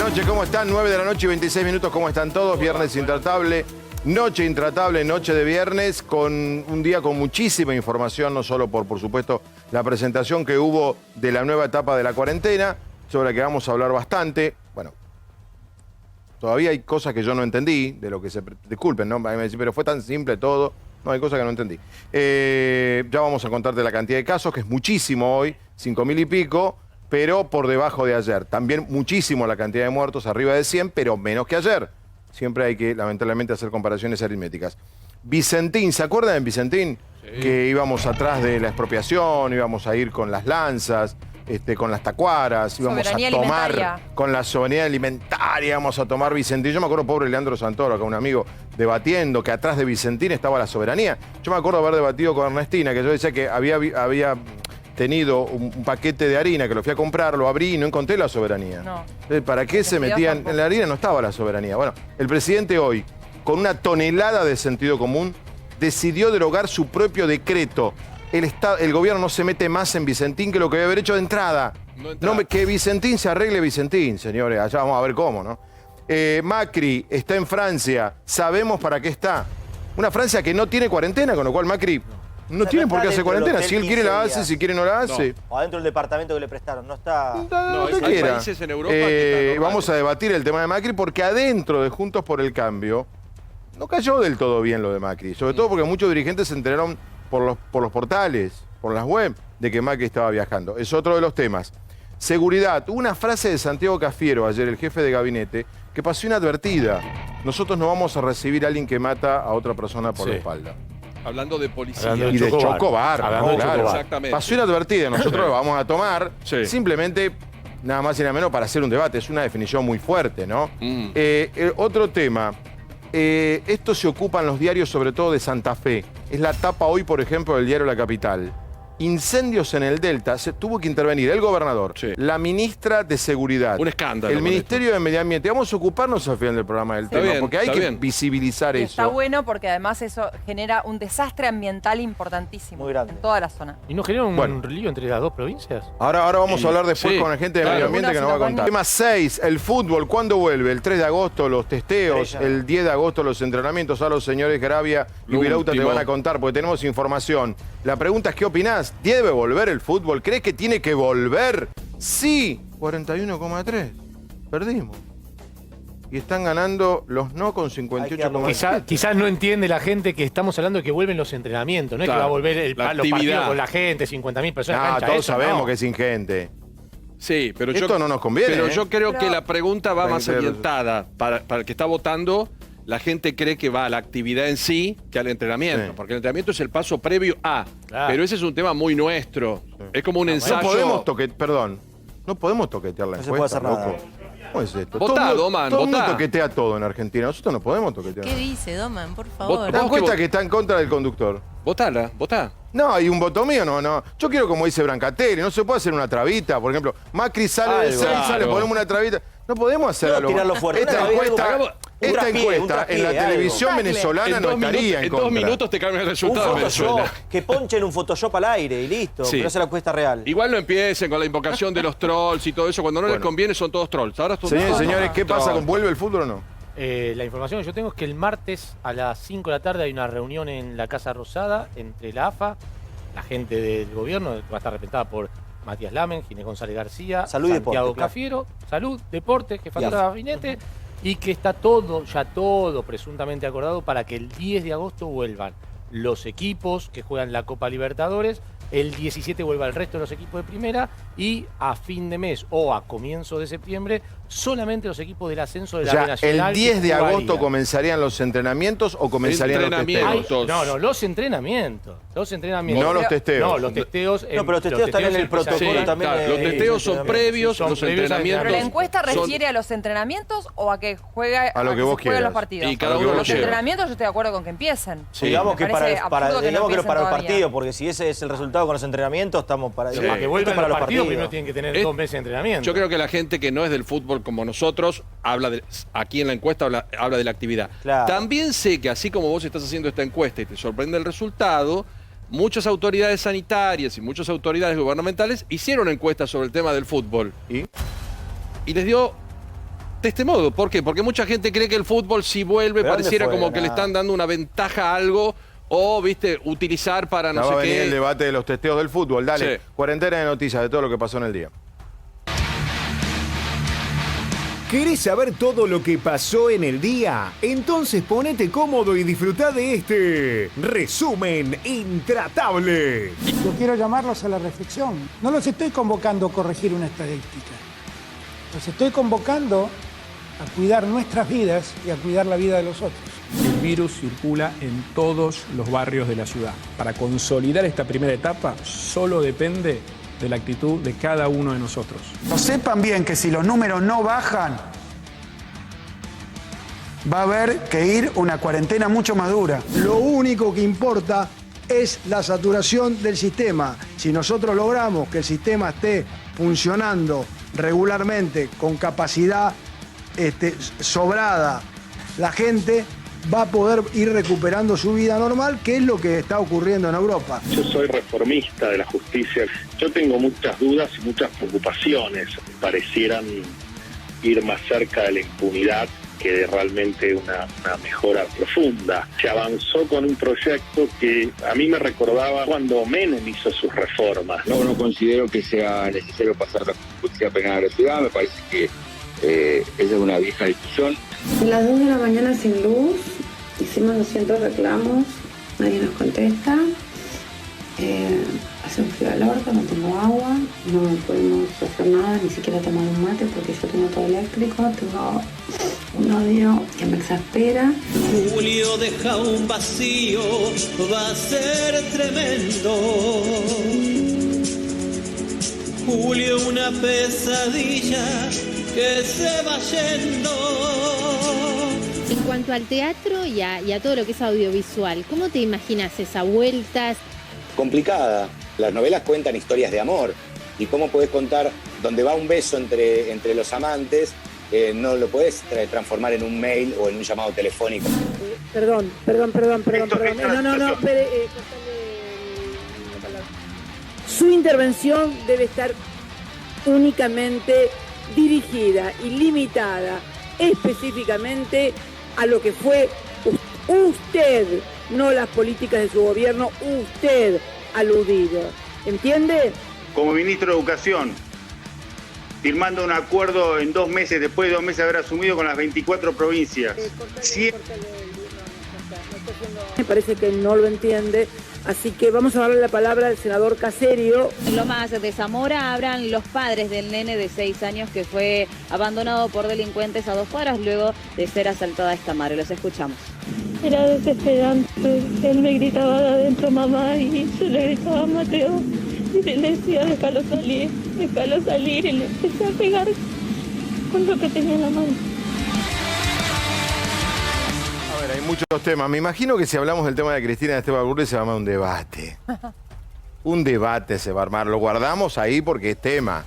noches, ¿cómo están? 9 de la noche y 26 minutos, ¿cómo están todos? Viernes intratable, noche intratable, noche de viernes, con un día con muchísima información, no solo por supuesto, la presentación que hubo de la nueva etapa de la cuarentena, sobre la que vamos a hablar bastante. Bueno, todavía hay cosas que yo no entendí, de lo que se... Disculpen, ¿no? Pero fue tan simple todo. No, hay cosas que no entendí. Ya vamos a contarte la cantidad de casos, que es muchísimo hoy, 5.000 y pico, pero por debajo de ayer. También muchísimo la cantidad de muertos, arriba de 100, pero menos que ayer. Siempre hay que, lamentablemente, hacer comparaciones aritméticas. Vicentín, ¿se acuerdan de Vicentín? Sí. Que íbamos atrás de la expropiación, íbamos a ir con las lanzas, con las tacuaras, íbamos a tomar con la soberanía alimentaria, íbamos a tomar Vicentín. Yo me acuerdo, pobre Leandro Santoro, acá un amigo, debatiendo que atrás de Vicentín estaba la soberanía. Yo me acuerdo haber debatido con Ernestina, que yo decía que había tenido un paquete de harina, que lo fui a comprar, lo abrí y no encontré la soberanía. No. ¿Para qué se metían? En la harina no estaba la soberanía. Bueno, el presidente hoy, con una tonelada de sentido común, decidió derogar su propio decreto. El gobierno no se mete más en Vicentín que lo que debe haber hecho de entrada. No, que Vicentín se arregle Vicentín, señores. Allá vamos a ver cómo, ¿no? Macri está en Francia. Sabemos para qué está. Una Francia que no tiene cuarentena, con lo cual Macri no tiene por qué hacer cuarentena. Si él quiere la hace, si quiere no la hace. O adentro del departamento que le prestaron. No está... No, hay países en Europa que están vamos a debatir el tema de Macri porque adentro de Juntos por el Cambio no cayó del todo bien lo de Macri. Sobre todo porque muchos dirigentes se enteraron por los portales, por las web, de que Macri estaba viajando. Es otro de los temas. Seguridad. Una frase de Santiago Cafiero, ayer el jefe de gabinete, que pasó inadvertida. Nosotros no vamos a recibir a alguien que mata a otra persona por la espalda. Hablando de policía. Y de Chocobar. Claro. Exactamente. Pasó inadvertida. Nosotros lo vamos a tomar simplemente, nada más y nada menos, para hacer un debate. Es una definición muy fuerte, ¿no? Otro tema. Esto se ocupan los diarios, sobre todo de Santa Fe. Es la tapa hoy, por ejemplo, del diario La Capital. Incendios en el Delta. Se tuvo que intervenir el gobernador, la ministra de Seguridad, un escándalo, el Ministerio de Medio Ambiente. Vamos a ocuparnos al final del programa del tema, porque hay que visibilizar eso. Está bueno porque además eso genera un desastre ambiental importantísimo. Muy grande. En toda la zona. ¿Y no genera un lío entre las dos provincias? Ahora vamos a hablar después con la gente de Medio Ambiente que nos va a contar. Tema 6, el fútbol. ¿Cuándo vuelve? El 3 de agosto los testeos, el 10 de agosto los entrenamientos. A los señores Gravia y Virauta te van a contar porque tenemos información. La pregunta es, ¿qué opinás? ¿Debe volver el fútbol? ¿Crees que tiene que volver? Sí, 41,3. Perdimos. Y están ganando los no con 58,7. Quizás no entiende la gente que estamos hablando de que vuelven los entrenamientos. No es que va a volver los partidos con la gente, 50.000 personas. Todos sabemos que es sin gente. Sí, pero esto no nos conviene. Pero yo creo que la pregunta va más orientada. Para el que está votando, la gente cree que va a la actividad en sí que al entrenamiento. Porque el entrenamiento es el paso previo a. Pero ese es un tema muy nuestro. Es como un ensayo. No podemos no podemos toquetear la encuesta. No se puede hacer nada. ¿Cómo es esto? Votá, Doman, todo el mundo toquetea todo en Argentina. Nosotros no podemos toquetear. ¿Qué dice, Doman? Por favor. La encuesta que está en contra del conductor. Votala, votá. No, hay un voto mío, no. Yo quiero, como dice Brancatelli, no se puede hacer una trabita. Por ejemplo, Macri sale del 6, ponemos una trabita. No podemos hacer algo. Esta encuesta en la televisión venezolana no estaría en contra. En 2 minutos te cambia el resultado de Venezuela. Que ponchen un Photoshop al aire y listo. Pero esa es la encuesta real. Igual no empiecen con la invocación de los trolls y todo eso. Cuando no les conviene son todos trolls. Ahora señores, ¿qué pasa? ¿Vuelve el fútbol o no? La información que yo tengo es que el martes a las 5 de la tarde hay una reunión en la Casa Rosada entre la AFA, la gente del gobierno, que va a estar representada por Matías Lamen, Ginés González García, Santiago Cafiero, Salud, Deporte, Jefatura de Gabinete, y que está ya todo presuntamente acordado para que el 10 de agosto vuelvan los equipos que juegan la Copa Libertadores, el 17 vuelva el resto de los equipos de primera y a fin de mes o a comienzo de septiembre solamente los equipos del ascenso de la B Nacional. ¿El 10 de agosto comenzarían los entrenamientos o comenzarían los testeos? No, los entrenamientos. Los entrenamientos. No los testeos. No, los testeos. No, pero los testeos también en el protocolo. Los testeos son previos, los entrenamientos. ¿Pero la encuesta refiere a los entrenamientos o a que juegue a lo que vos quieras los partidos? Y cada uno los entrenamientos yo estoy de acuerdo con que empiecen. Digamos que para el partido, porque si ese es el resultado con los entrenamientos, estamos para... Para que vuelvan los partidos, primero tienen que tener 2 meses de entrenamiento. Yo creo que la gente que no es del fútbol como nosotros, aquí en la encuesta habla de la actividad. Claro. También sé que así como vos estás haciendo esta encuesta y te sorprende el resultado, muchas autoridades sanitarias y muchas autoridades gubernamentales hicieron encuestas sobre el tema del fútbol. Y les dio de este modo. ¿Por qué? Porque mucha gente cree que el fútbol, si vuelve, ¿Pero pareciera dónde fue? como que le están dando una ventaja a algo o, viste, utilizar para no Ya sé va a venir qué. el debate de los testeos del fútbol. Dale, Sí. cuarentena de noticias de todo lo que pasó en el día. ¿Querés saber todo lo que pasó en el día? Entonces ponete cómodo y disfruta de este resumen intratable. Yo quiero llamarlos a la reflexión. No los estoy convocando a corregir una estadística. Los estoy convocando a cuidar nuestras vidas y a cuidar la vida de los otros. El virus circula en todos los barrios de la ciudad. Para consolidar esta primera etapa, solo depende de la actitud de cada uno de nosotros. Sepan bien que si los números no bajan, va a haber que ir una cuarentena mucho más dura. Lo único que importa es la saturación del sistema. Si nosotros logramos que el sistema esté funcionando regularmente, con capacidad sobrada, la gente va a poder ir recuperando su vida normal, que es lo que está ocurriendo en Europa. Yo soy reformista de la justicia. Yo tengo muchas dudas y muchas preocupaciones. Parecieran ir más cerca de la impunidad que de realmente una mejora profunda. Se avanzó con un proyecto que a mí me recordaba cuando Menem hizo sus reformas, ¿no? No considero que sea necesario pasar la justicia penal a la ciudad. Me parece que esa es una vieja discusión. A las 2 de la mañana sin luz, hicimos 200 reclamos, nadie nos contesta. Hace un frío al orto, no tengo agua, no podemos hacer nada, ni siquiera tomar un mate porque yo tengo todo eléctrico, tengo un odio que me exaspera. Julio deja un vacío, va a ser tremendo. Julio una pesadilla que se va yendo. En cuanto al teatro y a todo lo que es audiovisual, ¿cómo te imaginas esa vuelta? Complicada. Las novelas cuentan historias de amor. ¿Y cómo podés contar donde va un beso entre los amantes? No lo podés transformar en un mail o en un llamado telefónico. Perdón. No, su intervención debe estar únicamente dirigida y limitada específicamente a lo que fue usted, no las políticas de su gobierno, usted aludido. ¿Entiende? Como ministro de Educación, firmando un acuerdo en 2 meses, después de 2 meses de haber asumido con las 24 provincias. Me parece que no lo entiende, así que vamos a darle la palabra al senador Caserio. En Lomas de Zamora hablan los padres del nene de 6 años que fue abandonado por delincuentes a 2 cuadras luego de ser asaltada esta madre. Los escuchamos. Era desesperante. Él me gritaba de adentro, mamá, y yo le gritaba a Mateo. Y le decía, déjalo salir, y le empecé a pegar con lo que tenía en la mano. A ver, hay muchos temas. Me imagino que si hablamos del tema de Cristina de Esteban Gurri se va a armar un debate. Un debate se va a armar. Lo guardamos ahí porque es tema.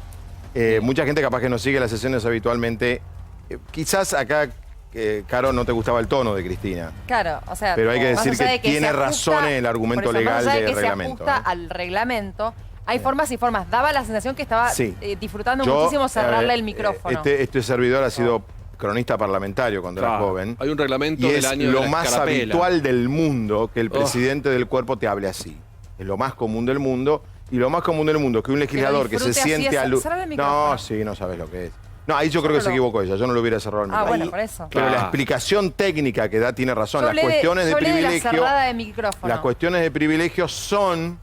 Mucha gente capaz que no sigue las sesiones habitualmente. Quizás acá, Caro, no te gustaba el tono de Cristina. Claro, o sea... Pero hay que decir que tiene se ajusta, razón en el argumento legal del reglamento. Se ajusta al reglamento. Hay formas y formas. Daba la sensación que estaba disfrutando muchísimo cerrarle el micrófono. Este servidor ha sido cronista parlamentario cuando era joven. Hay un reglamento y del año es de lo la más escarapela. habitual del mundo que el presidente del cuerpo te hable así. Es lo más común del mundo. Y lo más común del mundo que un legislador que se siente No, sí, no sabes lo que es. No, ahí yo creo que se equivocó ella. Yo no le hubiera cerrado el micrófono. Bueno, por eso. Pero la explicación técnica que da tiene razón. Las cuestiones de privilegio. Las cuestiones de privilegio son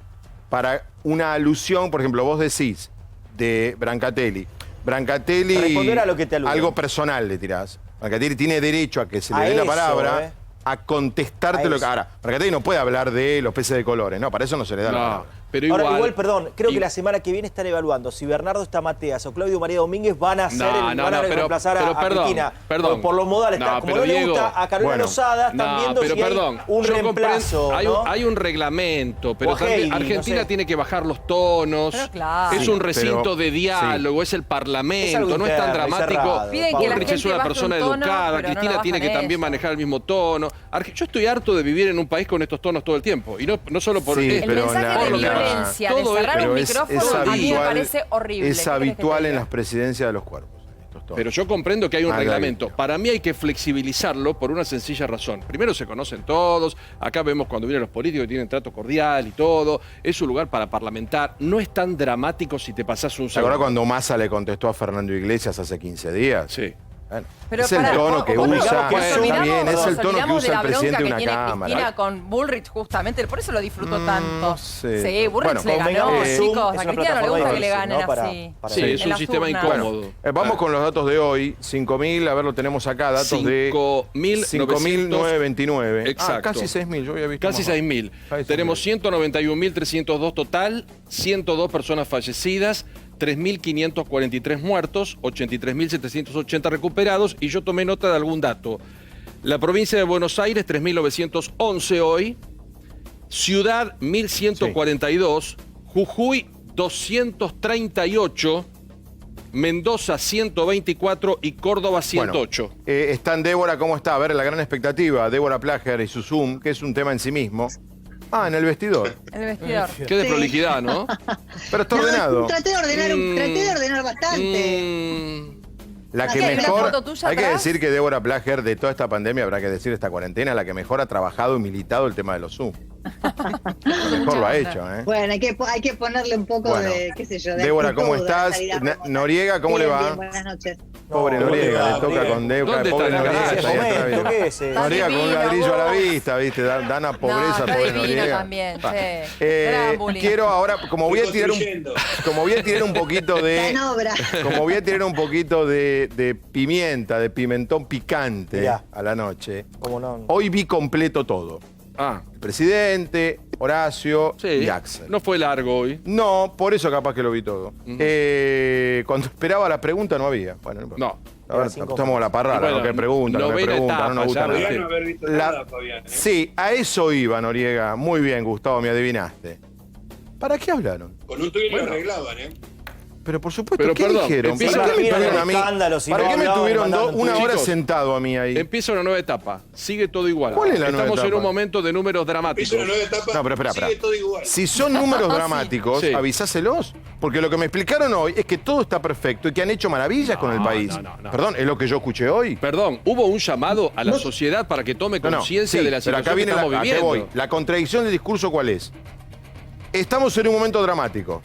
para una alusión. Por ejemplo, vos decís de Brancatelli. Responder a lo que te alude. Algo personal le tirás. Brancatelli tiene derecho a que se le dé eso, la palabra, a contestarte lo que... Ahora, Brancatelli no puede hablar de los peces de colores, no, para eso no se le da la palabra. Pero igual, perdón, creo que la semana que viene están evaluando si Bernardo Stamateas o Claudio María Domínguez van a reemplazar a Cristina. Por los modales. Como no le gusta a Carolina Lozada, están viendo si hay un reemplazo. Hay un reglamento, pero también Argentina tiene que bajar los tonos. Es un recinto de diálogo, es el Parlamento, no es tan dramático. Bullrich es una persona educada, Cristina tiene que también manejar el mismo tono. Yo estoy harto de vivir en un país con estos tonos todo el tiempo. Y no solo por el mensaje de violencia, de cerrar un micrófono, a mí me parece horrible. Es habitual en las presidencias de los cuerpos. es todo. Pero yo comprendo que hay un reglamento. Para mí hay que flexibilizarlo por una sencilla razón. Primero, se conocen todos. Acá vemos cuando vienen los políticos que tienen trato cordial y todo. Es un lugar para parlamentar. No es tan dramático si te pasás un segundo. ¿Te acuerdas cuando Massa le contestó a Fernando Iglesias hace 15 días? Sí. Bueno, pero es el tono que usa, también es el tono que usa el presidente de una cámara. Cristina con Bullrich justamente, por eso lo disfrutó tanto. Sí, Bullrich le ganó, chicos. A Cristina no le gusta que le ganen así. Sí, es un sistema incómodo. Vamos con los datos de hoy. 5.000, a ver, lo tenemos acá, datos de 5.929. Exacto. Casi 6.000, yo había visto. Casi 6.000. Tenemos 191.302 total, 102 personas fallecidas, 3.543 muertos, 83.780 recuperados, y yo tomé nota de algún dato. La provincia de Buenos Aires, 3.911 hoy, Ciudad, 1.142, Jujuy, 238, Mendoza, 124 y Córdoba, 108. Bueno, están Débora, ¿cómo está? A ver, la gran expectativa, Débora Plager y su Zoom, que es un tema en sí mismo. En el vestidor. El vestidor. Qué desprolijidad, ¿no? Pero está ordenado. Traté de ordenar bastante. La que mejor, hay que decir que Débora Plager, de toda esta pandemia, habrá que decir esta cuarentena, la que mejor ha trabajado y militado el tema de los Zoom. Mejor lo ha hecho, ¿eh? Bueno, hay que ponerle un poco de, qué sé yo, de Débora, actitud, ¿cómo estás? Noriega, ¿cómo le va? Bien, buenas noches. Pobre Noriega, le toca con Débora. Pobre Noriega, Noriega con un ladrillo a la vista, ¿viste? Da una pobreza, pobre Noriega. También, quiero ahora, como voy a tirar un poquito de... Como voy a tirar un poquito de pimienta, de pimentón picante a la noche. Hoy vi completo todo. El presidente, Horacio y Axel. No fue largo hoy. No, por eso capaz que lo vi todo. Cuando esperaba la pregunta no había. Bueno, no. A ver, estamos a la parrada, ¿no? ¿Qué pregunta? No me preguntan, no nos gusta. Podría no haber visto nada, Fabián, ¿eh? Sí, a eso iba, Noriega. Muy bien, Gustavo, me adivinaste. ¿Para qué hablaron? Con un tuit lo arreglaban, ¿eh? Pero por supuesto, ¿qué dijeron? ¿Para qué me tuvieron a mí? ¿Para qué me tuvieron una hora sentado a mí ahí? Empieza una nueva etapa. Sigue todo igual. ¿Cuál es la nueva etapa? Estamos en un momento de números dramáticos. Empieza una nueva etapa. No, pero espera. Sigue todo igual. Si son números dramáticos, avisáselos. Porque lo que me explicaron hoy es que todo está perfecto y que han hecho maravillas con el país. Perdón, ¿es lo que yo escuché hoy? Perdón, hubo un llamado a la sociedad para que tome conciencia de la situación acá viene que estamos viviendo. Voy. La contradicción del discurso, ¿cuál es? Estamos en un momento dramático.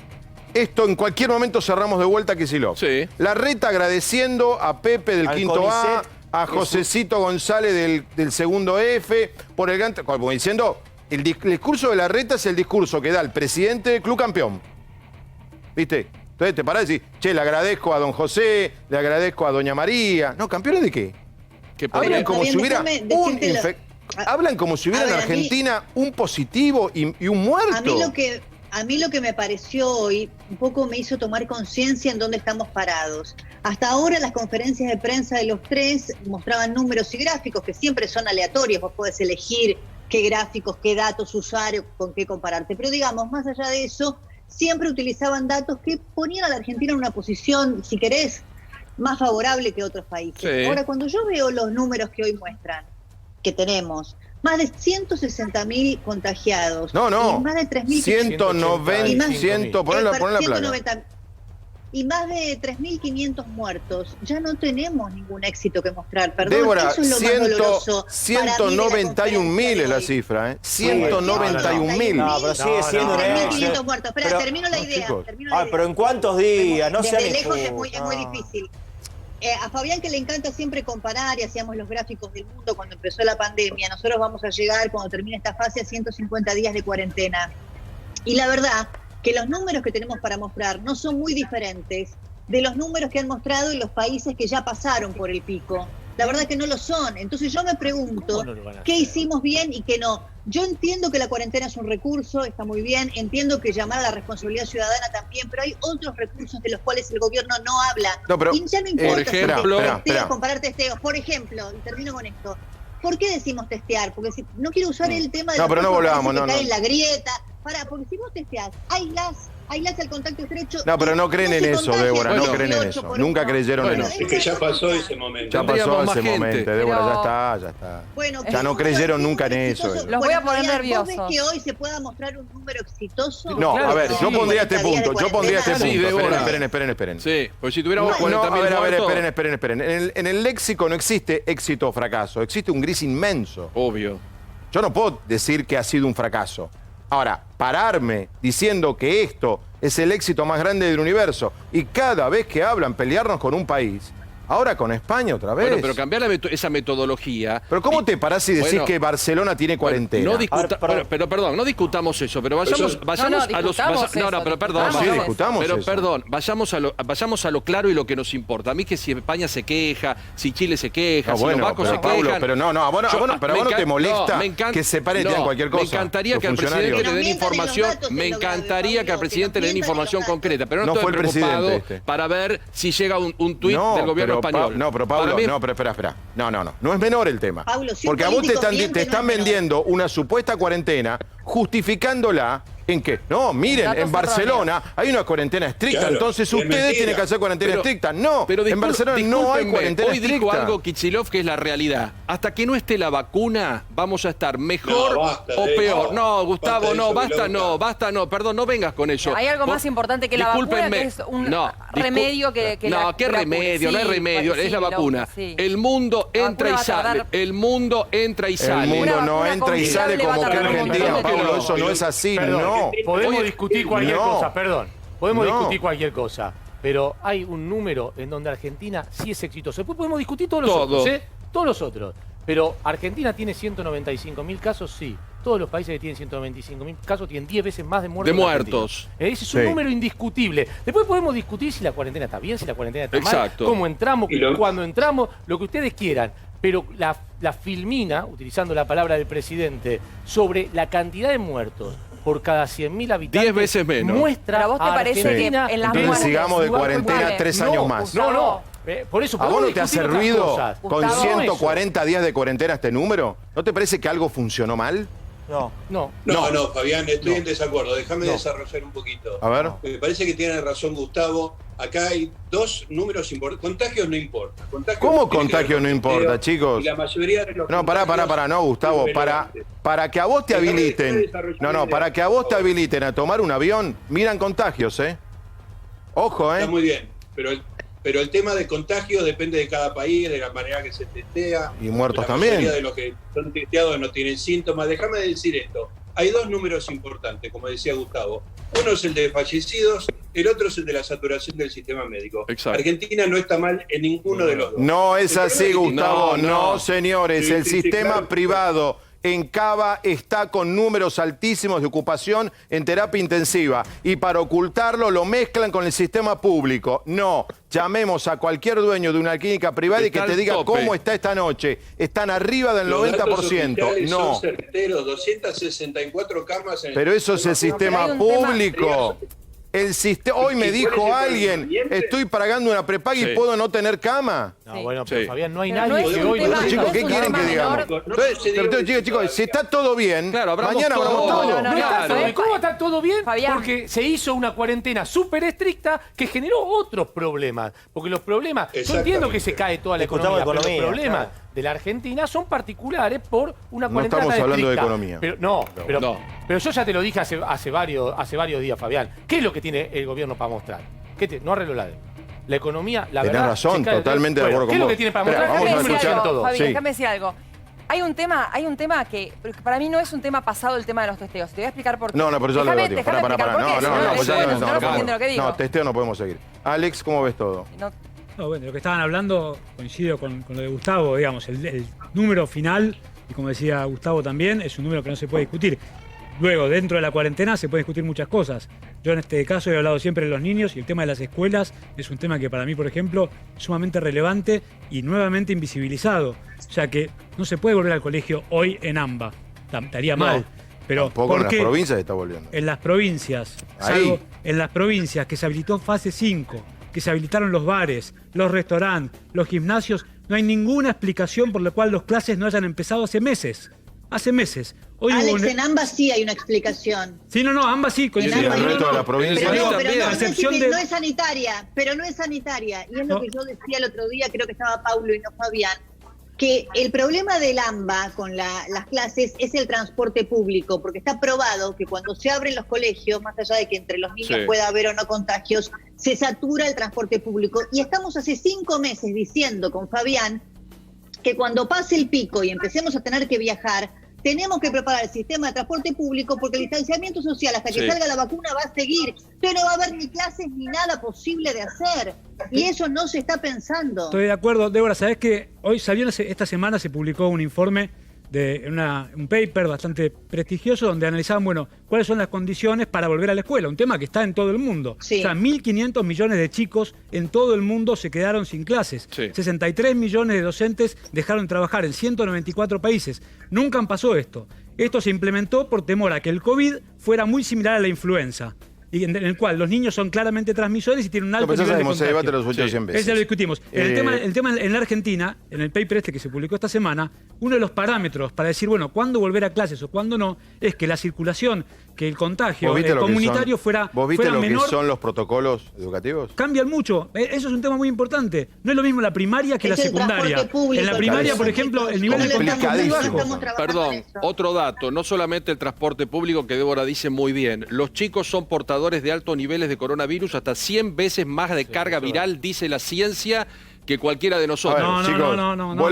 Esto en cualquier momento cerramos de vuelta a Kicillof. Larreta agradeciendo a Pepe del quinto A, a Josecito González del segundo F, por el gran... Como diciendo, el discurso de Larreta es el discurso que da el presidente del club campeón. ¿Viste? Entonces te parás y decís, che, le agradezco a don José, le agradezco a doña María. No, ¿campeones de qué? Hablan como si hubiera hablan como si hubiera en Argentina un positivo y un muerto. A mí lo que me pareció hoy, un poco me hizo tomar conciencia en dónde estamos parados. Hasta ahora las conferencias de prensa de los tres mostraban números y gráficos que siempre son aleatorios. Vos podés elegir qué gráficos, qué datos, usuarios, con qué compararte. Pero digamos, más allá de eso, siempre utilizaban datos que ponían a la Argentina en una posición, si querés, más favorable que otros países. Ahora, cuando yo veo los números que hoy muestran, que tenemos más de 160.000 contagiados. No. Y más de 3.000... 190, ponle la placa. Y más de 3.500 muertos. Ya no tenemos ningún éxito que mostrar. Perdón, Débora, eso es lo más doloroso. 191.000 es la cifra, ¿eh? 191.000. No, pero sigue siendo un éxito. 3.500 muertos. Espera, termino la idea. Pero ¿en cuántos días? No desde lejos es muy difícil. A Fabián, que le encanta siempre comparar, y hacíamos los gráficos del mundo cuando empezó la pandemia, nosotros vamos a llegar, cuando termine esta fase, a 150 días de cuarentena. Y la verdad que los números que tenemos para mostrar no son muy diferentes de los números que han mostrado en los países que ya pasaron por el pico. La verdad que no lo son. Entonces yo me pregunto, ¿qué hicimos bien y qué no? Yo entiendo que la cuarentena es un recurso, está muy bien, entiendo que llamar a la responsabilidad ciudadana también, pero hay otros recursos de los cuales el gobierno no habla. Y ya no importa comparar testeos. Por ejemplo, y termino con esto, ¿por qué decimos testear? Porque no quiero usar el tema de pero no volvamos, caer en la grieta. Porque si vos testeás, aislás aislás el contacto estrecho. No, pero no creen en eso, Débora, no creen en eso. Nunca creyeron en eso. Es que ya pasó ese momento. Ya pasó ese momento, Débora, ya está. Bueno, ya no creyeron nunca en eso. Los voy a poner nerviosos. ¿Vos ves que hoy se pueda mostrar un número exitoso? No, a ver, yo pondría este punto. Esperen. Sí, pues si tuviéramos 40.000 muertos... Esperen. En el léxico no existe éxito o fracaso, existe un gris inmenso. Obvio. Yo no puedo decir que ha sido un fracaso. Ahora, pararme diciendo que esto es el éxito más grande del universo y cada vez que hablan pelearnos con un país, ahora con España otra vez. Bueno, pero cambiar esa metodología... ¿Pero cómo te parás y decís que Barcelona tiene cuarentena? Pero perdón, no discutamos eso, pero vayamos a los... pero perdón. Sí, discutamos pero eso. Perdón, vayamos a lo claro y lo que nos importa. A mí que si España se queja, si Chile se queja, si los bancos se quejan... Pero a vos no te molesta que se paren y digan cualquier cosa. Me encantaría que al presidente le den información, concreta, pero no estoy preocupado para ver si llega un tuit del gobierno español. No, pero Pablo, espera. No es menor el tema. Pablo, si porque a vos te están vendiendo una supuesta cuarentena justificándola en que, no, miren, en Barcelona hay una cuarentena estricta, entonces ustedes tienen que hacer cuarentena estricta. No, en Barcelona no hay cuarentena estricta. Hoy dijo algo Kicillof que es la realidad. Hasta que no esté la vacuna, vamos a estar mejor o peor. No, Gustavo, basta, perdón, no vengas con eso. Hay algo más importante que la vacuna, que es un remedio que no, ¿qué remedio? No hay remedio, es la vacuna. El mundo entra y sale. El mundo entra y sale. El mundo no entra y sale como que Argentina, Pablo, eso no es así, no. Podemos discutir cualquier cosa, podemos discutir cualquier cosa, pero hay un número en donde Argentina sí es exitoso. Después podemos discutir todos los otros, pero Argentina tiene 195.000 casos, sí. Todos los países que tienen 195.000 casos tienen 10 veces más de muertos. Ese es un número indiscutible. Después podemos discutir si la cuarentena está bien, si la cuarentena está mal, cómo entramos, cuándo entramos, lo que ustedes quieran. Pero la filmina, utilizando la palabra del presidente, sobre la cantidad de muertos por cada 100.000 habitantes 10 veces menos. Muestra ¿Pero a vos te parece que en las muertes sigamos de cuarentena 3 años más? No. Por eso, ¿a vos no te hace ruido con 140 días de cuarentena este número? ¿No te parece que algo funcionó mal? No, Fabián, estoy en desacuerdo. Déjame desarrollar un poquito. A ver. Me parece que tiene razón Gustavo. Acá hay dos números importantes. Contagios no importa. ¿Cómo contagios no importa, chicos? Y la mayoría de los pará, no, Gustavo. Para que a vos te habiliten. Para que a vos te habiliten a tomar un avión, miran contagios, Ojo, Está muy bien, pero el tema de contagio depende de cada país, de la manera que se testea. Y muertos también. La mayoría de los que son testeados no tienen síntomas. Déjame decir esto. Hay dos números importantes, como decía Gustavo. Uno es el de fallecidos, el otro es el de la saturación del sistema médico. Exacto. Argentina no está mal en ninguno de los dos. No es así, Gustavo. No, señores. El sistema privado en Cava está con números altísimos de ocupación en terapia intensiva. Y para ocultarlo lo mezclan con el sistema público. No, llamemos a cualquier dueño de una clínica privada y que te diga cómo está esta noche. Están arriba del 90%. No. Son certeros, 264 camas en Pero eso es el sistema público. Hoy me dijo alguien, estoy pagando una prepaga y puedo no tener cama. No, bueno, pero Fabián, no hay nadie que hoy no... Chicos, ¿qué quieren que digamos? Chicos, si está todo bien, mañana hablamos todo. ¿Y cómo está todo bien? Porque se hizo una cuarentena súper estricta que generó otros problemas. Porque los problemas, yo entiendo que se cae toda la economía, pero los problemas de la Argentina son particulares por una cuarentena tan estricta. No estamos hablando de economía. Pero yo ya te lo dije hace varios días, Fabián. ¿Qué es lo que tiene el gobierno para mostrar? No arreglo la deuda. La economía, la verdad... Tenés razón, totalmente de acuerdo con vos. ¿Qué es lo que tiene para mostrar? Vamos a escuchar todo. Fabi, déjame decir algo. Hay un tema que para mí no es un tema pasado, el tema de los testeos. Te voy a explicar por qué. No, pero ya lo debatió. No, testeo no podemos seguir. Alex, ¿cómo ves todo? No, bueno, lo que estaban hablando coincido con lo de Gustavo, digamos, el número final, y como decía Gustavo también, es un número que no se puede discutir. Luego, dentro de la cuarentena se puede discutir muchas cosas. Yo en este caso he hablado siempre de los niños y el tema de las escuelas es un tema que para mí, por ejemplo, es sumamente relevante y nuevamente invisibilizado. O sea que no se puede volver al colegio hoy en AMBA. Estaría mal. Pero tampoco en las provincias se está volviendo. En las provincias, salvo en las provincias que se habilitó fase 5, que se habilitaron los bares, los restaurantes, los gimnasios, no hay ninguna explicación por la cual las clases no hayan empezado hace meses. hace meses. Alex, en ambas sí hay una explicación. Sí, no, ambas sí. En el resto de la provincia. Pero no es sanitaria, pero no es sanitaria. Y es lo que yo decía el otro día, creo que estaba Paulo y no Fabián, que el problema del AMBA con las clases es el transporte público, porque está probado que cuando se abren los colegios, más allá de que entre los niños pueda haber o no contagios, se satura el transporte público. Y estamos hace 5 meses diciendo con Fabián que cuando pase el pico y empecemos a tener que viajar, tenemos que preparar el sistema de transporte público porque el distanciamiento social hasta que salga la vacuna va a seguir. Entonces no va a haber ni clases ni nada posible de hacer. Y eso no se está pensando. Estoy de acuerdo. Débora, ¿sabés que hoy salió, esta semana se publicó un informe de un paper bastante prestigioso donde analizaban, bueno, cuáles son las condiciones para volver a la escuela? Un tema que está en todo el mundo. Sí. O sea, 1.500 millones de chicos en todo el mundo se quedaron sin clases. Sí. 63 millones de docentes dejaron de trabajar en 194 países. Nunca pasó esto. Esto se implementó por temor a que el COVID fuera muy similar a la influenza, y en el cual los niños son claramente transmisores y tienen un alto nivel de contagio. Ese debate lo escuché 100 veces. Ese lo discutimos. El tema en la Argentina, en el paper que se publicó esta semana, uno de los parámetros para decir, bueno, cuándo volver a clases o cuándo no, es que la circulación, que el contagio comunitario fuera menor. ¿Vos viste lo que son los protocolos educativos? Cambian mucho. Eso es un tema muy importante. No es lo mismo la primaria que la secundaria. En la primaria, por ejemplo, el nivel de contagio es muy bajo. Perdón, otro dato. No solamente el transporte público, que Débora dice muy bien. Los chicos son portadores de altos niveles de coronavirus, hasta 100 veces más de carga viral, dice la ciencia, que cualquiera de nosotros. No,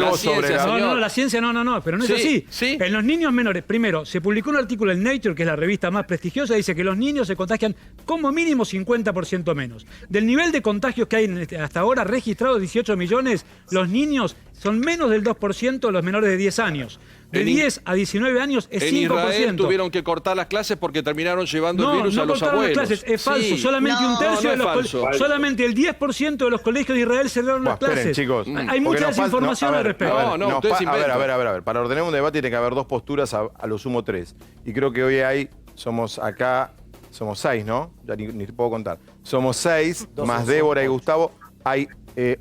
la ciencia no, pero no es así. ¿Sí? En los niños menores, primero, se publicó un artículo en Nature, que es la revista más prestigiosa, dice que los niños se contagian como mínimo 50% menos. Del nivel de contagios que hay hasta ahora, registrados 18 millones, los niños son menos del 2% los menores de 10 años. De 10 a 19 años es 5%. En Israel tuvieron que cortar las clases porque terminaron llevando el virus a los abuelos. Las clases. Es falso. Solamente un tercio de los solamente el 10% de los colegios de Israel cerraron las clases. Esperen, chicos. Hay mucha desinformación al respecto. A ver. Para ordenar un debate tiene que haber 2 posturas, a lo sumo 3. Y creo que hoy somos 6, ¿no? Ya ni te puedo contar. Somos 6, más Débora y Gustavo. Hay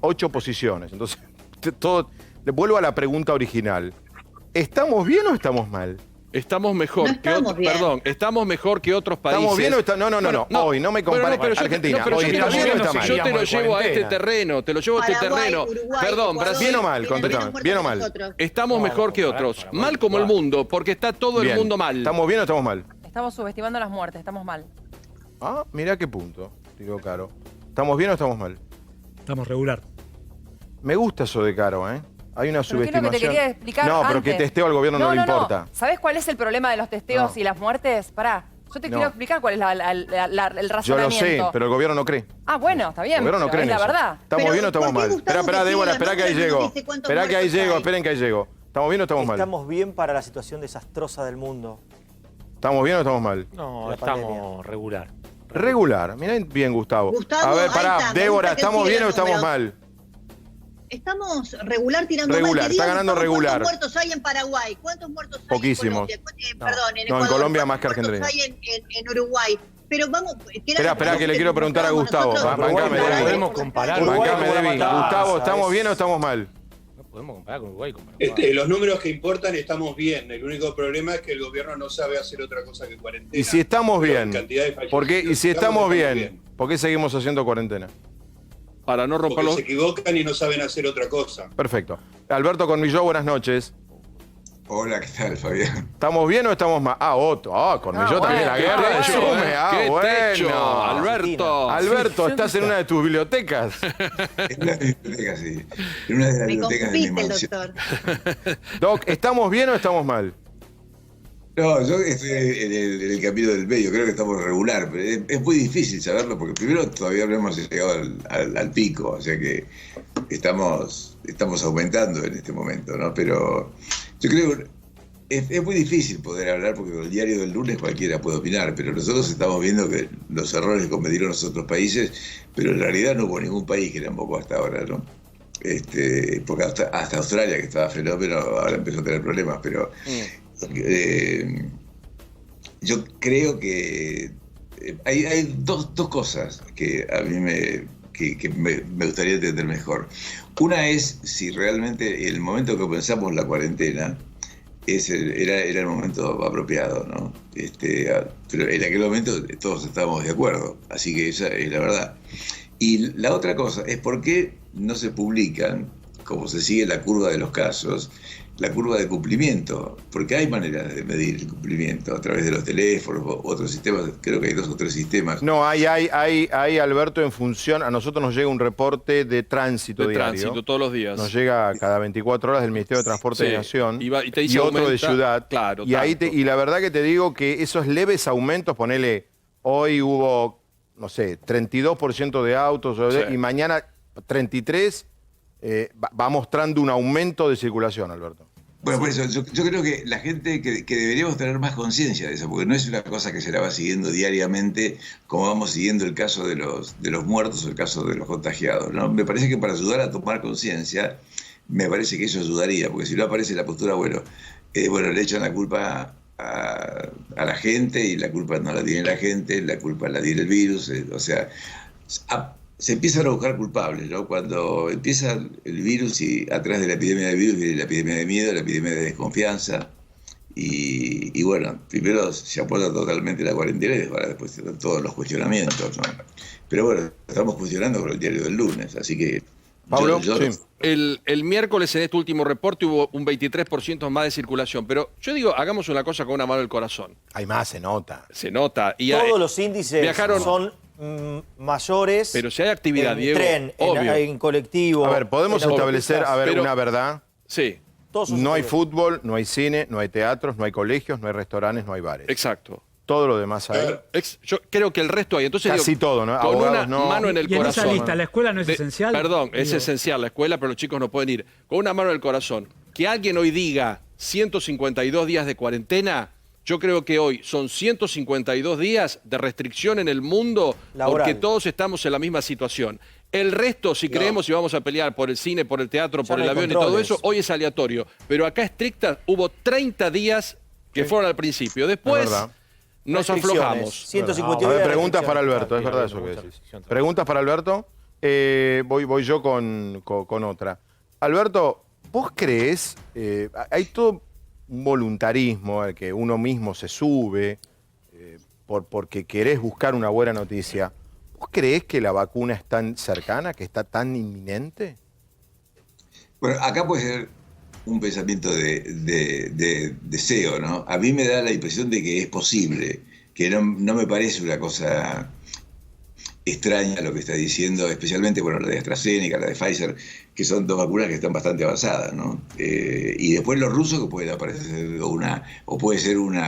8 posiciones. Entonces, le vuelvo a la pregunta original. ¿Estamos bien o estamos mal? Estamos mejor estamos mejor que otros países. ¿Estamos bien o estamos mal? No, hoy no me compares. Argentina, hoy está bien o está mal. Yo te lo llevo a este terreno, Uruguay, perdón, Brasil. ¿Bien o mal? Contéstame, ¿bien o mal? Estamos mejor que otros. Mal como el mundo, porque está todo el mundo mal. ¿Estamos bien o estamos mal? Estamos subestimando las muertes, estamos mal. Ah, mirá qué punto, digo Caro. ¿Estamos bien o estamos mal? Estamos regular. Me gusta eso de Caro, ¿eh? Hay una subestimación. ¿Qué es lo que te quería explicar antes? Pero que testeo al gobierno no le importa. ¿Sabés cuál es el problema de los testeos y las muertes? Pará, yo te quiero explicar cuál es el razonamiento. Yo lo sé, pero el gobierno no cree. Ah, bueno, está bien. El gobierno no cree en la eso. verdad. ¿Estamos bien o estamos mal? Espera, Débora, espera que ahí llego. Esperen que ahí llego. ¿Estamos bien o estamos mal? Estamos bien para la situación desastrosa del mundo. ¿Estamos bien o estamos mal? No, estamos regular. Regular. Mirá bien, Gustavo. A ver, pará, Débora, ¿estamos bien o estamos mal? Estamos regular tirando regular, mal. Está ganando regular. ¿Cuántos muertos hay en Paraguay? ¿Cuántos muertos hay Poquísimos. en Colombia? Perdón, en Ecuador. En Colombia más que Argentina. ¿Cuántos hay en Uruguay? Pero vamos... Espera, que le quiero preguntar a Gustavo. Bancame, podemos comparar. Bancame, Debbie. Gustavo, ¿estamos bien o estamos mal? No podemos comparar con Uruguay y con Paraguay. Los números que importan estamos bien. El único problema es que el gobierno no sabe hacer otra cosa que cuarentena. Y si estamos bien, ¿por qué seguimos haciendo cuarentena? Para no romper los... se equivocan y no saben hacer otra cosa. Perfecto. Alberto Cornilló, buenas noches. Hola, ¿qué tal, Fabián? ¿Estamos bien o estamos mal? Cornilló también, la guerra de Yume. Bueno. Alberto, estás en una de tus bibliotecas. En una de mis bibliotecas, sí. En una de las bibliotecas de mi mansión. Doc, ¿estamos bien o estamos mal? No, yo estoy en el camino del medio, creo que estamos regular, pero es muy difícil saberlo porque primero todavía no hemos llegado al pico, o sea que estamos aumentando en este momento, ¿no? Pero yo creo que es muy difícil poder hablar porque con el diario del lunes cualquiera puede opinar, pero nosotros estamos viendo que los errores que cometieron los otros países, pero en realidad no hubo ningún país que tampoco hasta ahora, ¿no? Porque hasta Australia, que estaba fenómeno, ahora empezó a tener problemas, pero... yo creo que hay dos cosas que a mí me gustaría entender mejor. Una es si realmente el momento que comenzamos la cuarentena era el momento apropiado, ¿no? Pero en aquel momento todos estábamos de acuerdo, así que esa es la verdad. Y la otra cosa es por qué no se publican, como se sigue la curva de los casos, la curva de cumplimiento, porque hay maneras de medir el cumplimiento a través de los teléfonos, otros sistemas, creo que hay 2 o 3 sistemas. No, hay Alberto, en función, a nosotros nos llega un reporte de tránsito diario. De tránsito, todos los días. Nos llega cada 24 horas del Ministerio de Transporte de Nación y te dice otro aumenta, de ciudad. Claro, y la verdad que te digo que esos leves aumentos, ponele, hoy hubo, no sé, 32% de autos y mañana 33%, va mostrando un aumento de circulación, Alberto. Bueno, por eso, yo creo que la gente que deberíamos tener más conciencia de eso, porque no es una cosa que se la va siguiendo diariamente como vamos siguiendo el caso de los muertos o el caso de los contagiados, ¿no? Me parece que para ayudar a tomar conciencia, me parece que eso ayudaría, porque si no aparece la postura, le echan la culpa a la gente y la culpa no la tiene la gente, la culpa la tiene el virus, se empiezan a buscar culpables, ¿no? Cuando empieza el virus y atrás de la epidemia del virus viene la epidemia de miedo, la epidemia de desconfianza. Y bueno, primero se aporta totalmente la cuarentena y después están todos los cuestionamientos, ¿no? Pero bueno, estamos cuestionando con el diario del lunes, así que... Pablo, el miércoles en este último reporte hubo un 23% más de circulación, pero yo digo, hagamos una cosa con una mano del corazón. Hay más, se nota. Se nota. Y todos los índices son mayores. Pero si hay actividad, en Diego, tren, obvio. en colectivo. A ver, podemos establecer, una verdad. Sí. No hay fútbol, no hay cine, no hay teatros, no hay colegios, no hay restaurantes, no hay bares. Exacto. Todo lo demás hay. Yo creo que el resto hay. Entonces, casi todo, ¿no? Con una mano en el corazón. En esa lista, ¿la escuela no es esencial? Perdón, es esencial la escuela, pero los chicos no pueden ir. Con una mano en el corazón. Que alguien hoy diga 152 días de cuarentena, yo creo que hoy son 152 días de restricción en el mundo porque todos estamos en la misma situación. El resto, si creemos y vamos a pelear por el cine, por el teatro, por el avión y todo eso, hoy es aleatorio. Pero acá estricta hubo 30 días que fueron al principio. Después nos aflojamos. 152 días. Preguntas para Alberto, es verdad eso que decís. Preguntas para Alberto. Voy yo con otra. Alberto, ¿vos creés? Hay todo un voluntarismo al que uno mismo se sube porque querés buscar una buena noticia. ¿Vos creés que la vacuna es tan cercana, que está tan inminente? Bueno, acá puede ser un pensamiento de deseo, ¿no? A mí me da la impresión de que es posible, que no me parece una cosa extraña lo que está diciendo, especialmente la de AstraZeneca, la de Pfizer, que son 2 vacunas que están bastante avanzadas, ¿no? Y después los rusos, que puede aparecer o puede ser un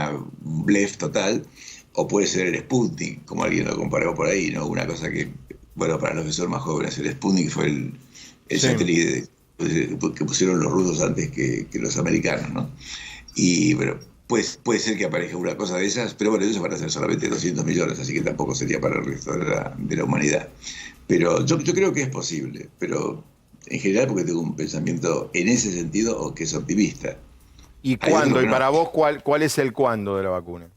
blef total, o puede ser el Sputnik, como alguien lo comparó por ahí, ¿no? Una cosa que, para los que son más jóvenes, el Sputnik fue el satélite que pusieron los rusos antes que los americanos, ¿no? Y bueno, pues puede ser que aparezca una cosa de esas, pero bueno, eso van a ser solamente 200 millones, así que tampoco sería para el resto de la humanidad. Pero yo creo que es posible, pero en general porque tengo un pensamiento en ese sentido o que es optimista. ¿Y cuándo? ¿Y para vos cuál es el cuándo de la vacuna?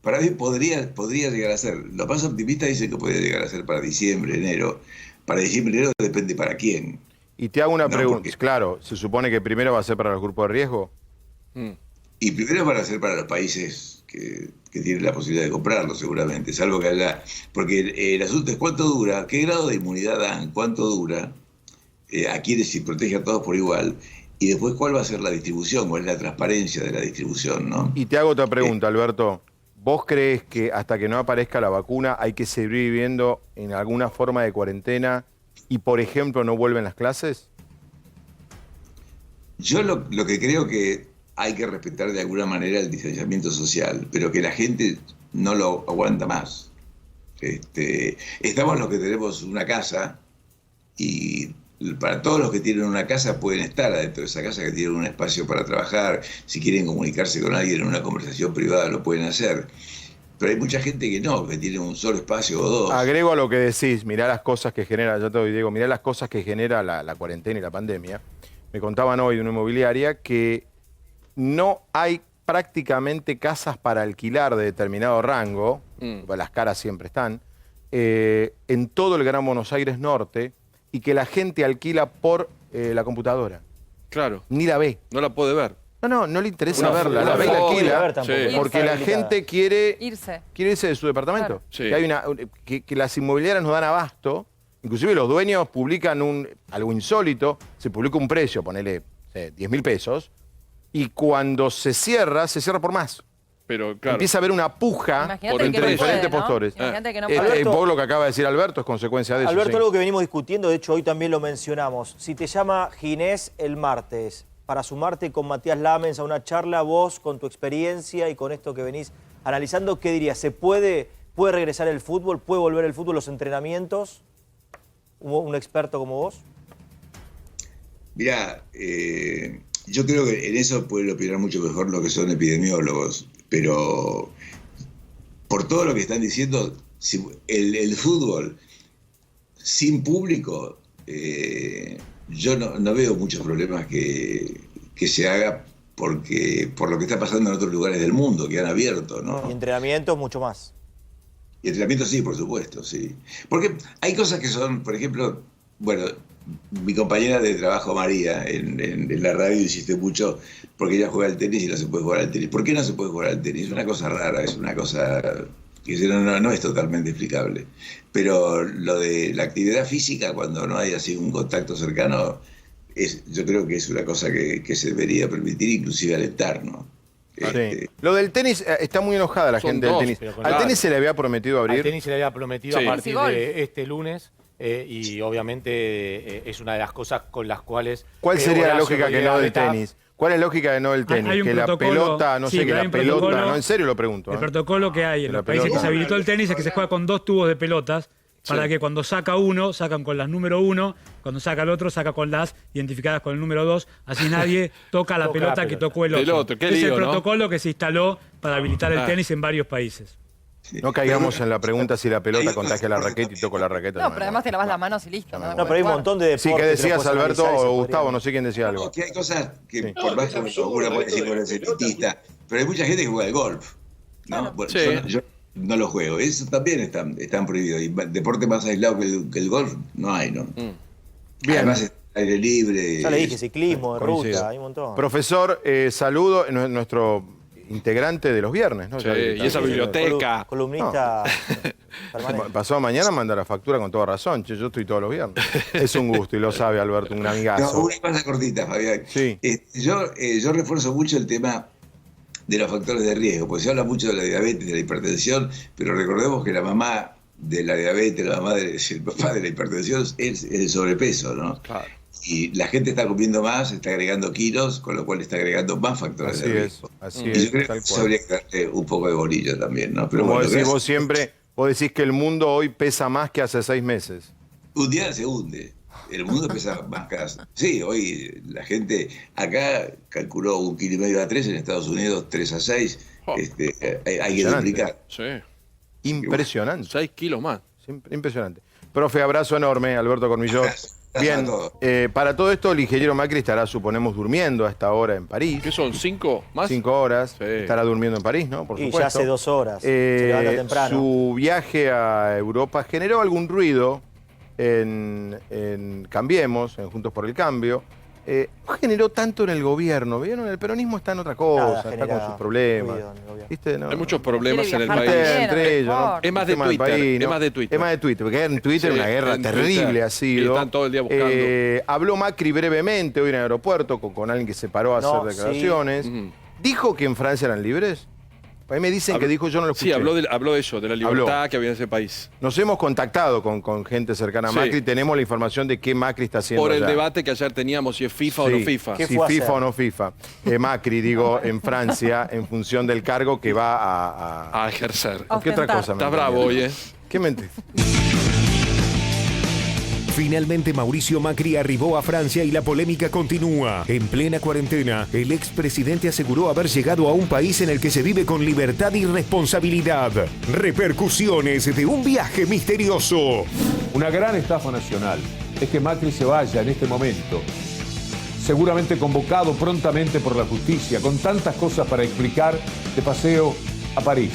Para mí podría llegar a ser. Los más optimistas dicen que puede llegar a ser para diciembre, enero. Para diciembre, enero depende para quién. Y te hago una pregunta. Claro, ¿se supone que primero va a ser para los grupos de riesgo? Y primero van a ser para los países que tienen la posibilidad de comprarlo, seguramente. Salvo que haya... Porque el asunto es cuánto dura, qué grado de inmunidad dan, cuánto dura, a quienes se protege a todos por igual, y después cuál va a ser la distribución, cuál es la transparencia de la distribución, ¿no? Y te hago otra pregunta, Alberto. ¿Vos crees que hasta que no aparezca la vacuna hay que seguir viviendo en alguna forma de cuarentena y, por ejemplo, no vuelven las clases? Yo lo que creo que hay que respetar de alguna manera el distanciamiento social, pero que la gente no lo aguanta más. Estamos los que tenemos una casa y para todos los que tienen una casa pueden estar adentro de esa casa, que tienen un espacio para trabajar. Si quieren comunicarse con alguien en una conversación privada lo pueden hacer. Pero hay mucha gente que no, que tiene un solo espacio o 2. Agrego a lo que decís, mirá las cosas que genera, yo te lo digo, mirá las cosas que genera la cuarentena y la pandemia. Me contaban hoy de una inmobiliaria que no hay prácticamente casas para alquilar de determinado rango, las caras siempre están, en todo el Gran Buenos Aires Norte, y que la gente alquila por la computadora. Claro. Ni la ve. No la puede ver. No le interesa verla, la ve y la alquila, porque la gente quiere irse de su departamento. Claro. Que las inmobiliarias no dan abasto, inclusive los dueños publican algo insólito, se publica un precio, ponele 10.000 pesos, y cuando se cierra por más. Pero, claro, empieza a haber una puja entre diferentes postores. Vos lo que acaba de decir Alberto es consecuencia de eso. Alberto, algo que venimos discutiendo, de hecho hoy también lo mencionamos. Si te llama Ginés el martes para sumarte con Matías Lamens a una charla, vos con tu experiencia y con esto que venís analizando, ¿qué dirías? ¿Se puede regresar el fútbol? ¿Puede volver el fútbol, los entrenamientos? ¿Un experto como vos? Mirá, yo creo que en eso pueden opinar mucho mejor lo que son epidemiólogos, pero por todo lo que están diciendo, el fútbol sin público, yo no veo muchos problemas que se haga por lo que está pasando en otros lugares del mundo, que han abierto, ¿no? Y entrenamiento mucho más. Y entrenamiento sí, por supuesto, sí. Porque hay cosas que son, por ejemplo, bueno, mi compañera de trabajo María en la radio insiste mucho porque ella juega al tenis y no se puede jugar al tenis. ¿Por qué no se puede jugar al tenis? Es una cosa rara, es una cosa que no es totalmente explicable. Pero lo de la actividad física, cuando no hay así un contacto cercano, yo creo que es una cosa que se debería permitir, inclusive alentar, ¿no? Sí. Lo del tenis, está muy enojada la gente del tenis. ¿Al tenis se le había prometido abrir? Al tenis se le había prometido a partir de este lunes. Y obviamente es una de las cosas con las cuales... ¿Cuál sería la lógica que no del tenis? ¿Cuál es la lógica de no del tenis? Que la pelota, no, en serio lo pregunto. El protocolo que hay en los países que se habilitó el tenis es que se juega con 2 tubos de pelotas para que cuando saca uno, sacan con las número 1, cuando saca el otro, saca con las identificadas con el número 2, así nadie toca la pelota que tocó el otro. Es el protocolo que se instaló para habilitar el tenis en varios países. No caigamos en la pregunta si la pelota contagia la raqueta y toco la raqueta. No, pero además te lavas las manos y listo. No, pero hay un montón de deportes. Sí, ¿qué decías, Alberto o Gustavo? No sé quién decía algo. Que hay cosas que por más que uno puede decir por el elitista, pero hay mucha gente que juega al golf, ¿no? Bueno, yo no lo juego. Eso también están prohibidos. Y deporte más aislado que el golf no hay, ¿no? Bien. Además es aire libre. Ya le dije, ciclismo, ruta, hay un montón. Profesor, saludo, nuestro integrante de los viernes, ¿no? Sí, y esa biblioteca. Columnista. Pasado mañana manda la factura con toda razón. Yo estoy todos los viernes. Es un gusto y lo sabe Alberto, un amigazo. No, una cosa cortita, Fabián. Sí. Yo refuerzo mucho el tema de los factores de riesgo, porque se habla mucho de la diabetes, de la hipertensión, pero recordemos que la mamá de la diabetes, el papá de la hipertensión es el sobrepeso, ¿no? Claro. Y la gente está comiendo más, está agregando kilos, con lo cual está agregando más factores de riesgo. Así y es, yo creo que eso habría que darle un poco de bolillo también, ¿no? Pero como decís vos siempre, vos decís que el mundo hoy pesa más que hace 6 meses. Un día se hunde. El mundo pesa más que hace. Sí, hoy la gente acá calculó 1,5 kg a 3, en Estados Unidos 3 a 6. Hay que duplicar. Sí. Impresionante. 6 kilos más. Impresionante. Profe, abrazo enorme, Alberto Cormillot. Bien, para todo esto el ingeniero Macri estará, suponemos, durmiendo a esta hora en París. ¿Qué son, 5 más? 5 horas. Sí. Estará durmiendo en París, ¿no? Por supuesto. Ya hace 2 horas. Se levanta temprano. Su viaje a Europa generó algún ruido en Cambiemos, en Juntos por el Cambio. No generó tanto en el gobierno, ¿vieron? El peronismo está en otra cosa, está con sus problemas. ¿Viste? No. Hay muchos problemas en el país. Entre ellos, ¿no? Es más de Twitter. País, ¿no? Es más de Twitter. Es más de Twitter, porque en Twitter una guerra terrible Twitter, ha sido. Están todo el día buscando. Habló Macri brevemente hoy en el aeropuerto con alguien que se paró a hacer declaraciones. Dijo que en Francia eran libres. A mí me dicen que dijo, yo no lo escuché. Sí, habló de eso, de la libertad que había en ese país. Nos hemos contactado con gente cercana a Macri, tenemos la información de qué Macri está haciendo por el debate que ayer teníamos, si es FIFA o no FIFA. Si FIFA o no FIFA. Macri, digo, en Francia, en función del cargo que va a ejercer. ¿Qué otra cosa? Estás bravo hoy, ¿eh? ¿Qué mente? Finalmente Mauricio Macri arribó a Francia y la polémica continúa. En plena cuarentena, el expresidente aseguró haber llegado a un país en el que se vive con libertad y responsabilidad. Repercusiones de un viaje misterioso. Una gran estafa nacional es que Macri se vaya en este momento, seguramente convocado prontamente por la justicia, con tantas cosas para explicar, de paseo a París.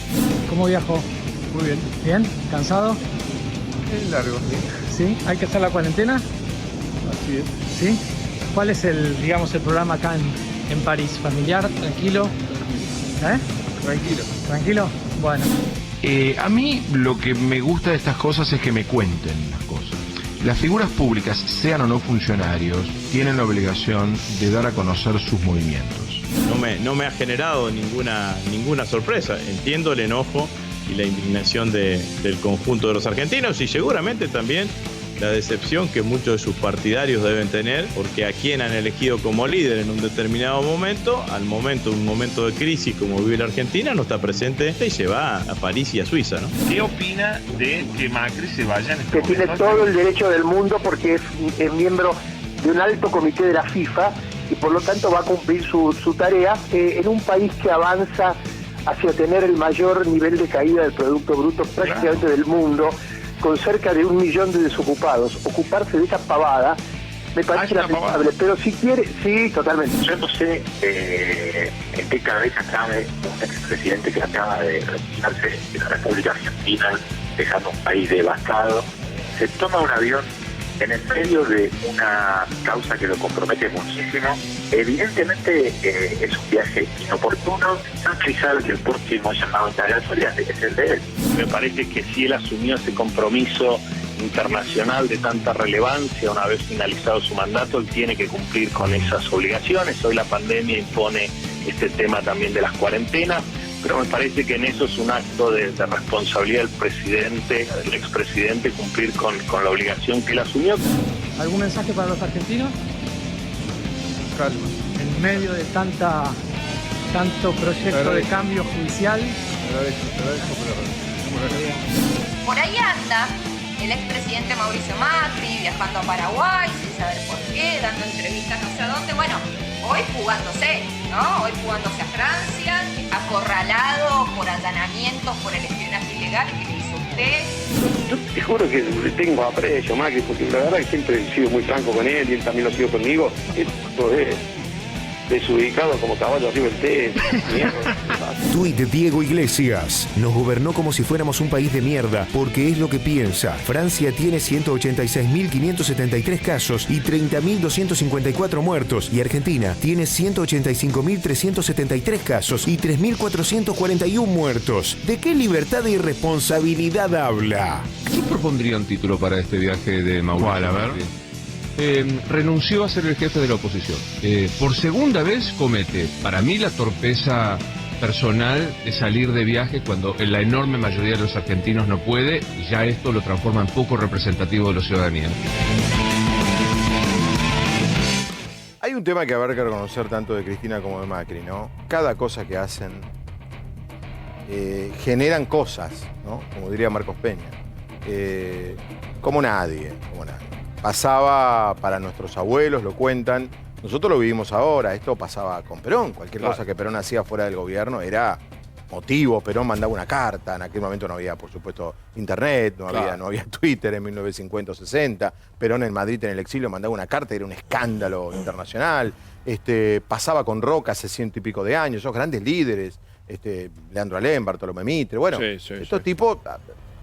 ¿Cómo viajó? Muy bien. ¿Bien? ¿Cansado? Es largo. ¿Sí? ¿Hay que hacer la cuarentena? Así es. ¿Sí? ¿Cuál es el programa acá en París. Familiar, tranquilo. Tranquilo. ¿Tranquilo? Bueno. A mí lo que me gusta de estas cosas es que me cuenten las cosas. Las figuras públicas, sean o no funcionarios, tienen la obligación de dar a conocer sus movimientos. No me ha generado ninguna sorpresa. Entiendo el enojo y la indignación del conjunto de los argentinos y seguramente también la decepción que muchos de sus partidarios deben tener, porque a quien han elegido como líder en un determinado momento, un momento de crisis como vive la Argentina, no está presente y se va a París y a Suiza, ¿no? ¿Qué opina de que Macri se vaya en este momento? Que tiene todo el derecho del mundo porque es miembro de un alto comité de la FIFA y por lo tanto va a cumplir su tarea en un país que avanza hacia tener el mayor nivel de caída del Producto Bruto prácticamente del mundo, con cerca de 1 millón de desocupados. Ocuparse de esa pavada me parece lamentable, pero si quiere, sí, totalmente. Yo no sé en qué cabeza cabe un expresidente que acaba de retirarse de la República Argentina, dejando un país devastado, se toma un avión en el medio de una causa que lo compromete muchísimo. Evidentemente es un viaje inoportuno. Macri sabe que el próximo llamado internacional es el de él. Me parece que si él asumió ese compromiso internacional de tanta relevancia una vez finalizado su mandato, él tiene que cumplir con esas obligaciones. Hoy la pandemia impone este tema también de las cuarentenas, pero me parece que en eso es un acto de responsabilidad del expresidente, cumplir con la obligación que él asumió. ¿Algún mensaje para los argentinos? Calma. En medio de tanto proyecto de cambio judicial. Por ahí anda el expresidente Mauricio Macri viajando a Paraguay sin saber por qué, dando entrevistas no sé a dónde. Bueno, hoy fugándose, ¿no? Hoy fugándose a Francia, acorralado por allanamientos, por el espionaje ilegal que le hizo usted. Yo te juro que le tengo aprecio a Macri, porque la verdad que siempre he sido muy franco con él y él también lo ha sido conmigo. Esto es desubicado como caballo arriba el té. Tuit de Diego Iglesias. Nos gobernó como si fuéramos un país de mierda, porque es lo que piensa. Francia tiene 186.573 casos y 30.254 muertos. Y Argentina tiene 185.373 casos y 3.441 muertos. ¿De qué libertad e irresponsabilidad habla? Yo propondría un título para este viaje de Mauricio. ¿Cuál? A ver. Renunció a ser el jefe de la oposición. Por segunda vez comete, para mí, la torpeza personal de salir de viaje cuando la enorme mayoría de los argentinos no puede, y ya esto lo transforma en poco representativo de la ciudadanía. Hay un tema que habrá que reconocer tanto de Cristina como de Macri, ¿no? Cada cosa que hacen generan cosas, ¿no? Como diría Marcos Peña. Como nadie. Pasaba para nuestros abuelos, lo cuentan. Nosotros lo vivimos ahora. Esto pasaba con Perón. Cualquier cosa que Perón hacía fuera del gobierno era motivo. Perón mandaba una carta. En aquel momento no había, por supuesto, internet, no había Twitter en 1950 o 60. Perón en Madrid, en el exilio, mandaba una carta y era un escándalo internacional. Pasaba con Roca hace 100 y pico de años. Esos grandes líderes. Leandro Alem, Bartolomé Mitre. Bueno, estos tipos...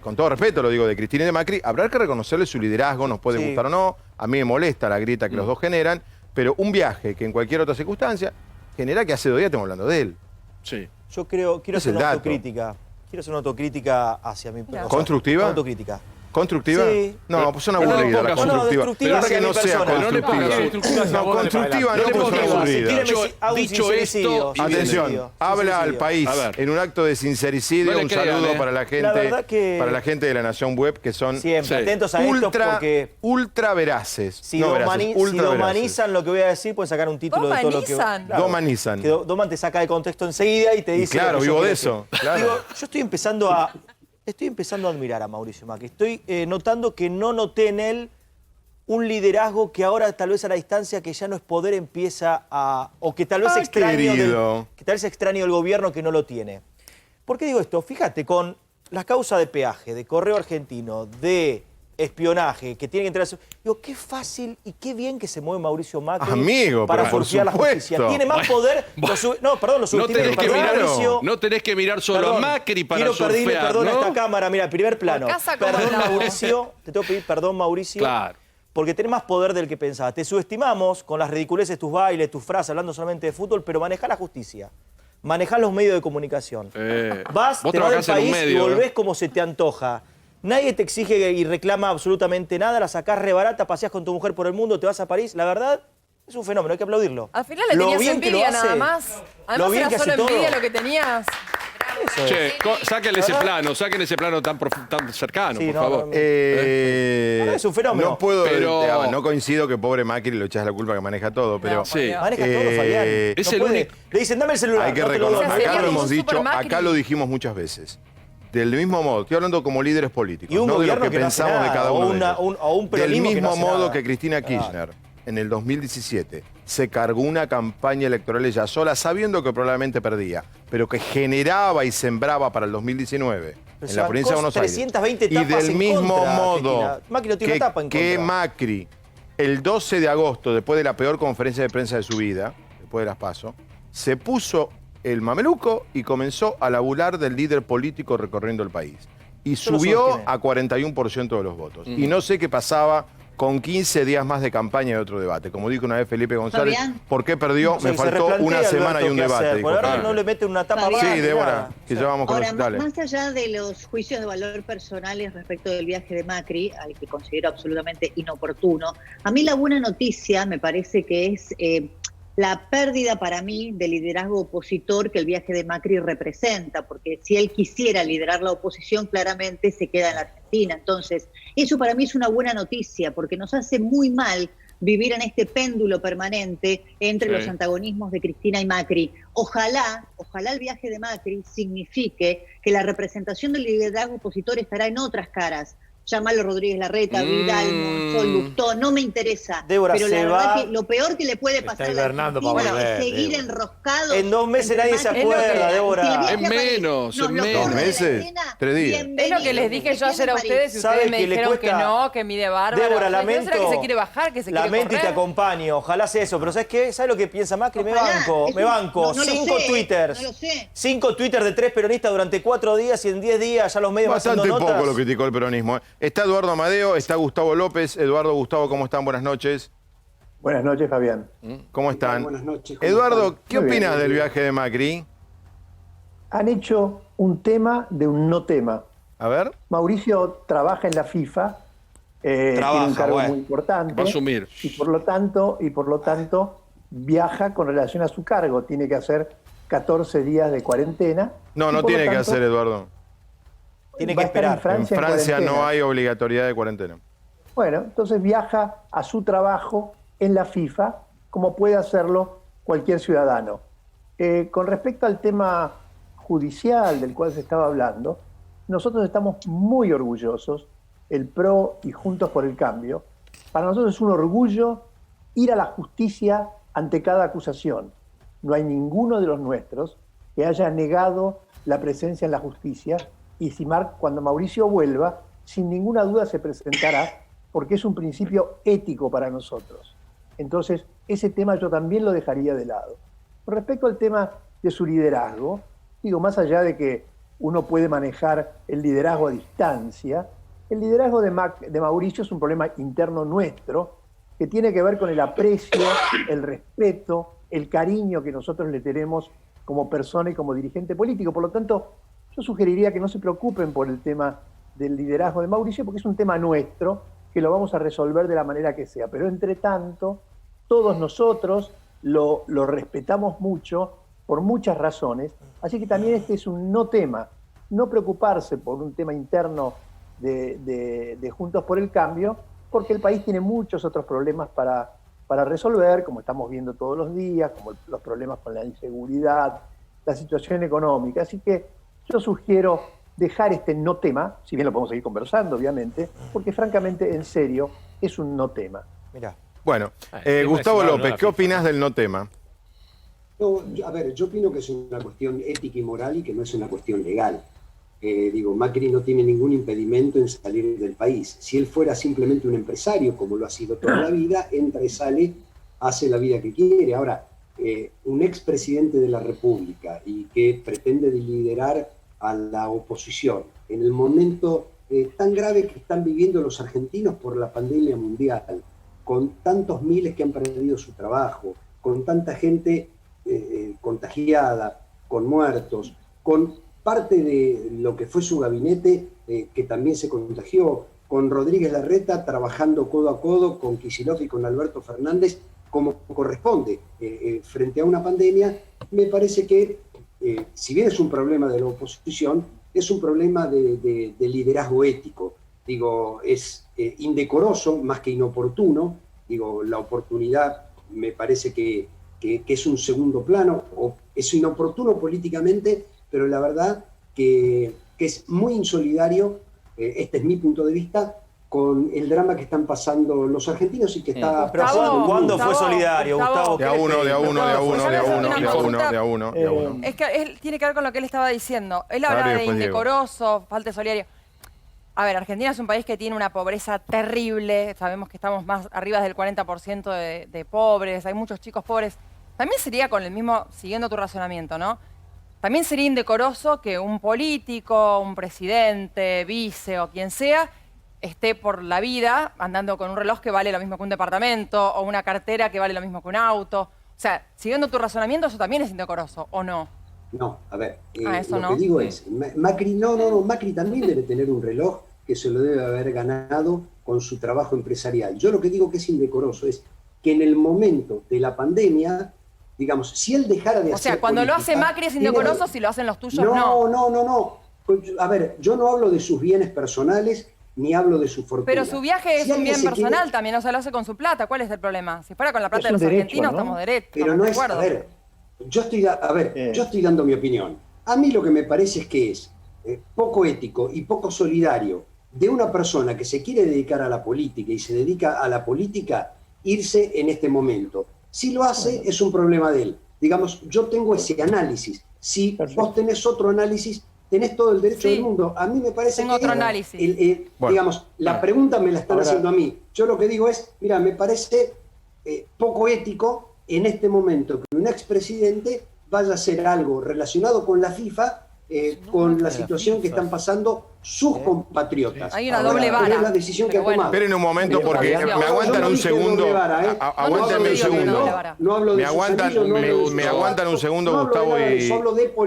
Con todo respeto lo digo de Cristina y de Macri, habrá que reconocerle su liderazgo, nos puede gustar o no, a mí me molesta la grieta que los dos generan, pero un viaje que en cualquier otra circunstancia genera que hace 2 días estamos hablando de él. Sí. Yo quiero hacer una autocrítica. Quiero hacer una autocrítica hacia mi persona. ¿Constructiva? Autocrítica. ¿Constructiva? Sí. No, pues son aburridas las constructivas. Pero que no sea constructiva. No, constructiva no, pues son aburridas. Dicho esto, atención, habla al país en un acto de sincericidio. Un saludo para la gente de La Nación Web, que son siempre atentos a esto porque ultra veraces. Si domanizan lo que voy a decir, pueden sacar un título de todo lo que... Domanizan. Doman te saca de contexto enseguida y te dice... Claro, vivo de eso. Digo, yo estoy empezando a admirar a Mauricio Macri. Estoy notando que no noté en él un liderazgo que ahora tal vez a la distancia que ya no es poder empieza a... o que tal vez extraño del gobierno que no lo tiene. ¿Por qué digo esto? Fíjate, con las causas de peaje, de Correo Argentino, de espionaje, que tiene que entrar... Digo, qué fácil y qué bien que se mueve Mauricio Macri para surfear la justicia. Tiene más poder... No tenés que mirar solo a Macri para surfear, quiero pedirle perdón a esta cámara. Mira, primer plano. Perdón, Mauricio. Te tengo que pedir perdón, Mauricio. Claro. porque tenés más poder del que pensás. Te subestimamos con las ridiculeces, tus bailes, tus frases, hablando solamente de fútbol, pero manejá la justicia. Manejá los medios de comunicación. Vas, te vas del país y volvés como se te antoja. Nadie te exige y reclama absolutamente nada, la sacás re barata, paseás con tu mujer por el mundo, te vas a París. La verdad, es un fenómeno, hay que aplaudirlo. Al final le tenías envidia nada más. Además era solo envidia lo que tenías. Che, saquen ese plano tan cercano, por favor. Es un fenómeno. No puedo, no coincido que pobre Macri le echas la culpa que maneja todo, pero... Sí. Maneja todo, Fabián. Es el único. Le dicen, dame el celular. Hay que recordar, acá lo hemos dicho, acá lo dijimos muchas veces. Del mismo modo, estoy hablando como líderes políticos, no de lo que pensamos de cada uno de ellos. Del mismo modo que Cristina Kirchner, en el 2017, se cargó una campaña electoral ella sola, sabiendo que probablemente perdía, pero que generaba y sembraba para el 2019 en la provincia de Buenos Aires. 320 y del mismo modo que Macri, el 12 de agosto, después de la peor conferencia de prensa de su vida, después de las PASO, se puso el mameluco y comenzó a laburar del líder político recorriendo el país. Y subió a 41% de los votos. Y no sé qué pasaba con 15 días más de campaña y otro debate. Como dijo una vez Felipe González, ¿por qué perdió? Me faltó una semana y un debate. Por ahora no le mete una tapa más. Sí, Débora, que ya vamos con Ahora, dale. más allá de los juicios de valor personales respecto del viaje de Macri, al que considero absolutamente inoportuno, a mí la buena noticia me parece que es la pérdida para mí del liderazgo opositor que el viaje de Macri representa, porque si él quisiera liderar la oposición, claramente se queda en la Argentina. Entonces, eso para mí es una buena noticia, porque nos hace muy mal vivir en este péndulo permanente entre los antagonismos de Cristina y Macri. Ojalá el viaje de Macri signifique que la representación del liderazgo opositor estará en otras caras. Llámalo Rodríguez Larreta, Vidal, Monzón, Lustó, no me interesa. Débora, pero la verdad que lo peor que le puede pasar a la Argentina es seguir enroscado. En 2 meses nadie se acuerda, Débora. En menos, en menos. 2 meses, 3 días. Es lo que les dije yo ayer a ustedes y ustedes me dijeron que no, que mide bárbaro. Débora, lamento. ¿Será que se quiere bajar, que se quiere correr? Lamento y te acompaño, ojalá sea eso. Pero ¿sabes qué? ¿Sabes lo que piensa Macri? Me banco. 5 twitters. No lo sé. 5 twitters de 3 peronistas durante 4 días y en 10 días ya los medios bastante haciendo notas. Poco lo criticó el peronismo. Está Eduardo Amadeo, está Gustavo López. Eduardo, Gustavo, ¿cómo están? Buenas noches. Buenas noches, Fabián. ¿Cómo están? Buenas noches. Eduardo, ¿qué opinas del viaje de Macri? Han hecho un tema de un no tema. A ver. Mauricio trabaja en la FIFA, tiene un cargo muy importante. Va a asumir. Y por lo tanto viaja con relación a su cargo. Tiene que hacer 14 días de cuarentena. No tiene que hacer, Eduardo. Tiene que esperar. En Francia no hay obligatoriedad de cuarentena. Bueno, entonces viaja a su trabajo en la FIFA como puede hacerlo cualquier ciudadano. Con respecto al tema judicial del cual se estaba hablando, nosotros estamos muy orgullosos, el PRO y Juntos por el Cambio. Para nosotros es un orgullo ir a la justicia ante cada acusación. No hay ninguno de los nuestros que haya negado la presencia en la justicia. Y cuando Mauricio vuelva, sin ninguna duda se presentará, porque es un principio ético para nosotros. Entonces, ese tema yo también lo dejaría de lado. Con respecto al tema de su liderazgo, digo, más allá de que uno puede manejar el liderazgo a distancia, el liderazgo de Mauricio es un problema interno nuestro, que tiene que ver con el aprecio, el respeto, el cariño que nosotros le tenemos como persona y como dirigente político. Por lo tanto, yo sugeriría que no se preocupen por el tema del liderazgo de Mauricio, porque es un tema nuestro, que lo vamos a resolver de la manera que sea. Pero entre tanto, todos nosotros lo respetamos mucho, por muchas razones, así que también este es un no tema. No preocuparse por un tema interno de Juntos por el Cambio, porque el país tiene muchos otros problemas para resolver, como estamos viendo todos los días, como los problemas con la inseguridad, la situación económica. Así que yo sugiero dejar este no tema, si bien lo podemos seguir conversando, obviamente, porque francamente, en serio, es un no tema. Mirá. Bueno, Gustavo López, ¿qué opinás del no tema? No, a ver, yo opino que es una cuestión ética y moral y que no es una cuestión legal. Macri no tiene ningún impedimento en salir del país. Si él fuera simplemente un empresario, como lo ha sido toda la vida, entra y sale, hace la vida que quiere. Ahora, un expresidente de la República y que pretende liderar a la oposición en el momento tan grave que están viviendo los argentinos por la pandemia mundial, con tantos miles que han perdido su trabajo, con tanta gente contagiada, con muertos, con parte de lo que fue su gabinete que también se contagió, con Rodríguez Larreta trabajando codo a codo con Kicillof y con Alberto Fernández como corresponde frente a una pandemia. Me parece que si bien es un problema de la oposición, es un problema de liderazgo ético. Digo, es indecoroso más que inoportuno. Digo, la oportunidad me parece que es un segundo plano, o es inoportuno políticamente, pero la verdad que es muy insolidario, este es mi punto de vista, con el drama que están pasando los argentinos y que está pasando. ¿Cuándo fue solidario, Gustavo? De a uno. Es que él tiene que ver con lo que él estaba diciendo. Él habla de indecoroso, falta de solidario. A ver, Argentina es un país que tiene una pobreza terrible. Sabemos que estamos más arriba del 40% de pobres. Hay muchos chicos pobres. También sería con el mismo, siguiendo tu razonamiento, ¿no? También sería indecoroso que un político, un presidente, vice o quien sea, esté por la vida andando con un reloj que vale lo mismo que un departamento o una cartera que vale lo mismo que un auto. O sea, siguiendo tu razonamiento, eso también es indecoroso, ¿o no? No, a ver, eso lo no. que digo es, Macri Macri también debe tener un reloj que se lo debe haber ganado con su trabajo empresarial. Yo lo que digo que es indecoroso es que en el momento de la pandemia, digamos, si él dejara de hacer. O sea, cuando política, lo hace Macri es indecoroso, si lo hacen los tuyos, no. No. A ver, yo no hablo de sus bienes personales ni hablo de su fortuna. Pero su viaje es un bien personal también, o sea, lo hace con su plata. ¿Cuál es el problema? Si fuera con la plata de los argentinos, ¿no? Estamos derechos. Pero no es, a ver, yo estoy dando mi opinión. A mí lo que me parece es que es poco ético y poco solidario de una persona que se quiere dedicar a la política y se dedica a la política irse en este momento. Si lo hace, es un problema de él. Digamos, yo tengo ese análisis. Si vos tenés otro análisis, tenés todo el derecho del mundo. A mí me parece tengo que... otro análisis. Digamos, la pregunta me la están haciendo a mí. Yo lo que digo es, mira, me parece poco ético en este momento que un expresidente vaya a hacer algo relacionado con la FIFA, con la situación que están pasando sus compatriotas. Hay una doble vara. Pero es la decisión que ha tomado. Esperen un momento porque me aguantan un segundo. Aguántenme un segundo. Me aguantan un segundo, Gustavo y...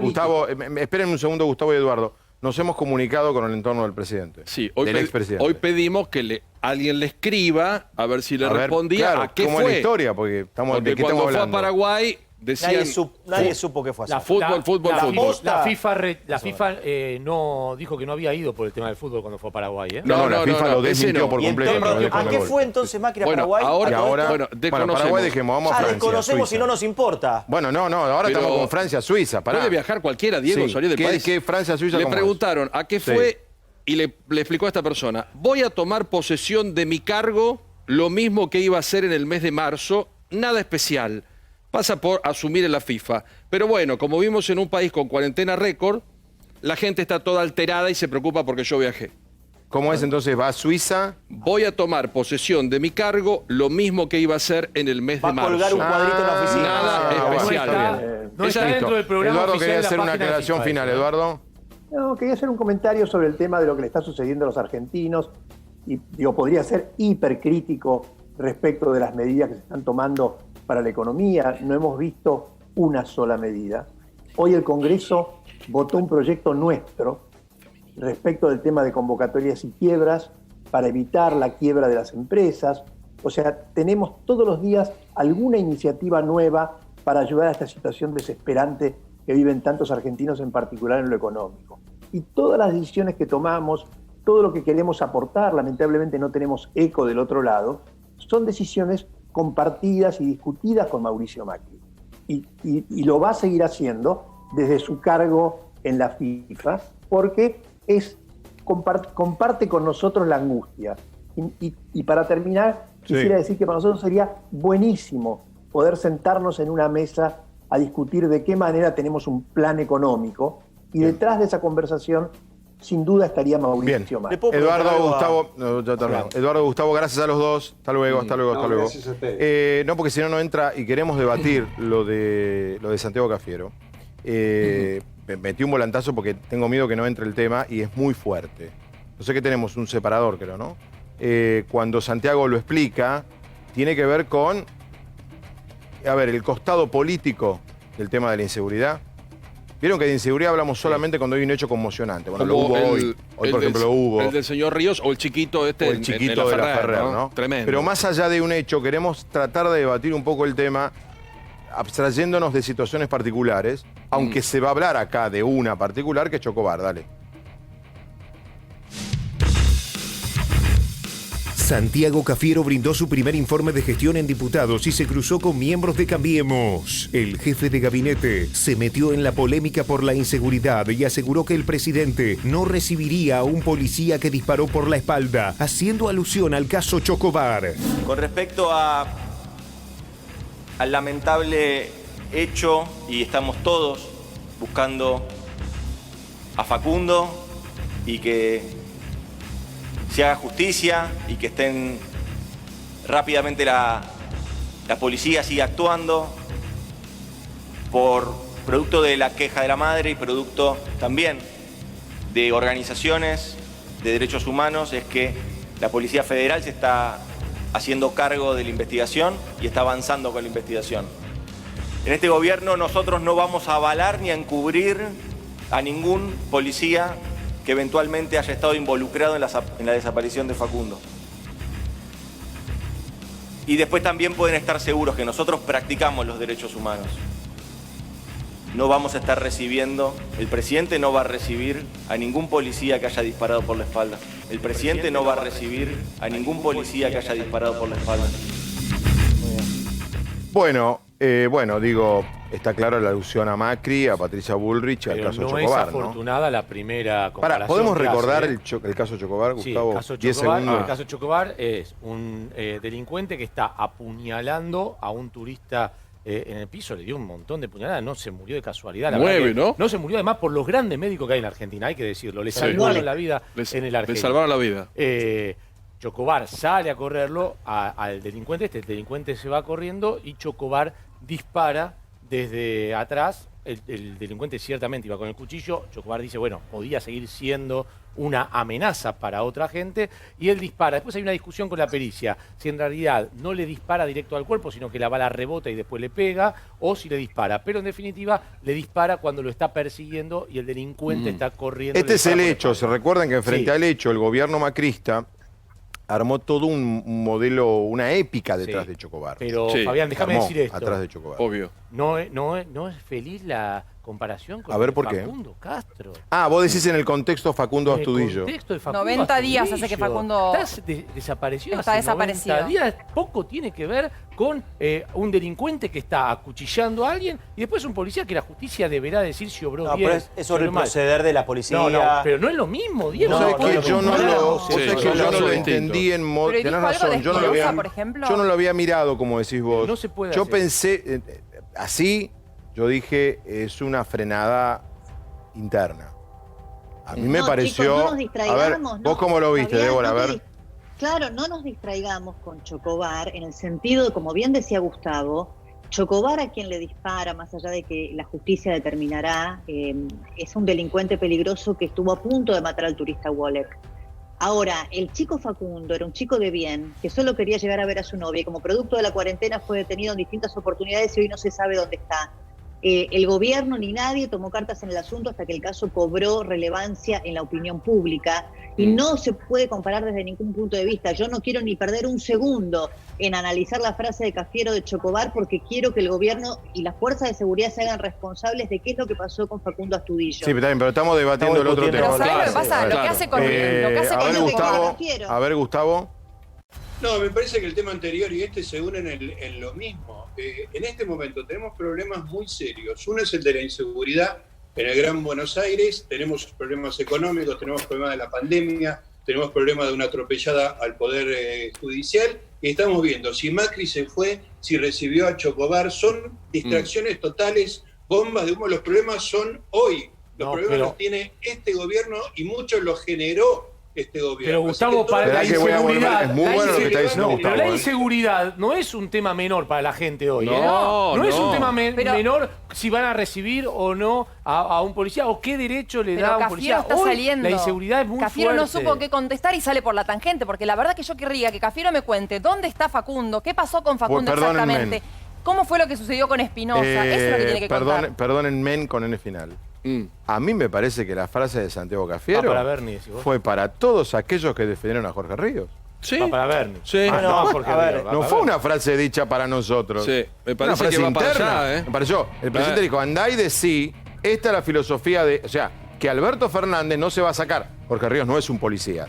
Gustavo, esperen un segundo, Gustavo y Eduardo. Nos hemos comunicado con el entorno del presidente. Sí, del expresidente. Hoy pedimos que alguien le escriba a ver si le respondía claro, a qué cómo fue. Es la historia, porque estamos porque cuando fue a Paraguay decían... Nadie supo qué fue así. Fútbol. La FIFA no dijo que no había ido por el tema del fútbol cuando fue a Paraguay, ¿eh? No, la FIFA lo desmintió por completo. ¿A qué fue entonces Macri a Paraguay? Bueno, Paraguay dejemos, vamos a Francia. Desconocemos y no nos importa. Bueno, ahora estamos con Francia-Suiza. Puede viajar cualquiera, Diego, salir del país. ¿Qué Francia-Suiza? Le preguntaron a qué fue y le explicó a esta persona: voy a tomar posesión de mi cargo, lo mismo que iba a hacer en el mes de marzo, nada especial. Pasa por asumir en la FIFA. Pero bueno, como vimos en un país con cuarentena récord, la gente está toda alterada y se preocupa porque yo viajé. ¿Cómo es entonces? ¿Va a Suiza? Voy a tomar posesión de mi cargo, lo mismo que iba a hacer en el mes de marzo. Va a colgar un cuadrito en la oficina. Nada especial. No está dentro del programa. Eduardo, quería hacer una aclaración final. Eduardo. No, quería hacer un comentario sobre el tema de lo que le está sucediendo a los argentinos. Y podría ser hipercrítico respecto de las medidas que se están tomando para la economía. No hemos visto una sola medida. Hoy el Congreso votó un proyecto nuestro respecto del tema de convocatorias y quiebras para evitar la quiebra de las empresas. O sea, tenemos todos los días alguna iniciativa nueva para ayudar a esta situación desesperante que viven tantos argentinos, en particular en lo económico. Y todas las decisiones que tomamos, todo lo que queremos aportar, lamentablemente no tenemos eco del otro lado, son decisiones compartidas y discutidas con Mauricio Macri. Y lo va a seguir haciendo desde su cargo en la FIFA, porque comparte con nosotros la angustia. Y para terminar, quisiera decir que para nosotros sería buenísimo poder sentarnos en una mesa a discutir de qué manera tenemos un plan económico, y detrás de esa conversación sin duda estaría Mauricio Macri. Eduardo, Gustavo, gracias a los dos. Hasta luego. Gracias a ustedes. No, porque si no entra y queremos debatir lo de Santiago Cafiero. Metí un volantazo porque tengo miedo que no entre el tema y es muy fuerte. no sé qué tenemos, un separador creo, ¿no? Cuando Santiago lo explica, tiene que ver con, a ver, el costado político del tema de la inseguridad. Vieron que de inseguridad hablamos solamente cuando hay un hecho conmocionante. Bueno, lo hubo hoy. Hoy, por ejemplo, lo hubo. El del señor Ríos o el chiquito este. O el chiquito de la Ferrer, ¿no? Tremendo. Pero más allá de un hecho, queremos tratar de debatir un poco el tema, abstrayéndonos de situaciones particulares, aunque se va a hablar acá de una particular que es Chocobar. Dale. Santiago Cafiero brindó su primer informe de gestión en diputados y se cruzó con miembros de Cambiemos. El jefe de gabinete se metió en la polémica por la inseguridad y aseguró que el presidente no recibiría a un policía que disparó por la espalda, haciendo alusión al caso Chocobar. Con respecto al lamentable hecho, y estamos todos buscando a Facundo y que se haga justicia y que estén rápidamente la policía siga actuando por producto de la queja de la madre y producto también de organizaciones de derechos humanos, es que la Policía Federal se está haciendo cargo de la investigación y está avanzando con la investigación. En este gobierno nosotros no vamos a avalar ni a encubrir a ningún policía que eventualmente haya estado involucrado en la desaparición de Facundo. Y después también pueden estar seguros que nosotros practicamos los derechos humanos. No vamos a estar recibiendo, el presidente no va a recibir a ningún policía que haya disparado por la espalda. El presidente no va a recibir a ningún policía que haya disparado por la espalda. Bueno, digo, está clara la alusión a Macri, a Patricia Bullrich, al caso Chocobar, ¿no? No es afortunada la primera comparación. ¿Podemos recordar el caso Chocobar, Gustavo? Sí, el caso Chocobar es un delincuente que está apuñalando a un turista en el piso, le dio un montón de puñaladas, no se murió de casualidad. 9, ¿no? No se murió además por los grandes médicos que hay en Argentina, hay que decirlo. Le salvaron la vida en el Argentina. Le salvaron la vida. Chocobar sale a correrlo al delincuente, el delincuente se va corriendo y Chocobar dispara desde atrás. El delincuente ciertamente iba con el cuchillo. Chocobar dice, bueno, podía seguir siendo una amenaza para otra gente, y él dispara. Después hay una discusión con la pericia, si en realidad no le dispara directo al cuerpo, sino que la bala rebota y después le pega, o si le dispara. Pero en definitiva, le dispara cuando lo está persiguiendo y el delincuente está corriendo. Este es el hecho. Se recuerdan que frente al hecho, el gobierno macrista armó todo un modelo, una épica detrás de Chocobar. Pero, Fabián, déjame decir esto. Atrás de Chocobar. Obvio. No es feliz la comparación con Facundo Castro. Vos decís en el contexto Facundo Astudillo. En el contexto de Facundo 90 días Astudillo. hace que Facundo desapareció. Está desaparecido. 90 días poco tiene que ver con un delincuente que está acuchillando a alguien y después un policía que la justicia deberá decir si obró bien. Pero es sobre el proceder de la policía. Pero no es lo mismo, Diego. Yo no lo entendí en modo. Tenés razón, yo no lo había mirado como decís vos. No se puede Yo hacer. pensé así. Yo dije, es una frenada interna. A mí me pareció... Chicos, no nos distraigamos, a ver, ¿vos cómo lo viste, Fabián, Débora? A ver. Claro, no nos distraigamos con Chocobar, en el sentido de, como bien decía Gustavo, Chocobar, a quien le dispara, más allá de que la justicia determinará, es un delincuente peligroso que estuvo a punto de matar al turista Wolek. Ahora, el chico Facundo era un chico de bien, que solo quería llegar a ver a su novia, y como producto de la cuarentena fue detenido en distintas oportunidades y hoy no se sabe dónde está. El gobierno ni nadie tomó cartas en el asunto hasta que el caso cobró relevancia en la opinión pública y no se puede comparar desde ningún punto de vista. Yo no quiero ni perder un segundo en analizar la frase de Cafiero de Chocobar, porque quiero que el gobierno y las fuerzas de seguridad se hagan responsables de qué es lo que pasó con Facundo Astudillo. Sí, pero estamos debatiendo el otro tema. Pero ¿sabes lo que pasa? Lo que hace con a ver, Gustavo. No, me parece que el tema anterior y este se unen en lo mismo. En este momento tenemos problemas muy serios. Uno es el de la inseguridad en el Gran Buenos Aires, tenemos problemas económicos, tenemos problemas de la pandemia, tenemos problemas de una atropellada al Poder Judicial, y estamos viendo si Macri se fue, si recibió a Chocobar, son distracciones totales, bombas de humo. Los problemas son hoy, los problemas los tiene este gobierno y muchos los generó este gobierno. Pero Gustavo, para la inseguridad... Es muy bueno lo que está diciendo Gustavo. Pero la inseguridad no es un tema menor para la gente hoy. No es un tema menor si van a recibir o no a un policía o qué derecho le da a un policía. Está saliendo. La inseguridad es muy Cafiero fuerte. no supo qué contestar y sale por la tangente, porque la verdad que yo querría que Cafiero me cuente dónde está Facundo, qué pasó con Facundo exactamente, cómo fue lo que sucedió con Espinosa, eso es lo que tiene que contar. Perdónenme con N final. A mí me parece que la frase de Santiago Cafiero fue para todos aquellos que defendieron a Jorge Ríos. Sí. Va para Bernie. Sí. No fue una frase dicha para nosotros. Sí. Me parece una frase que va interna. para allá, Me pareció. El presidente dijo, andá y decí, esta es la filosofía de... O sea, que Alberto Fernández no se va a sacar. Jorge Ríos no es un policía,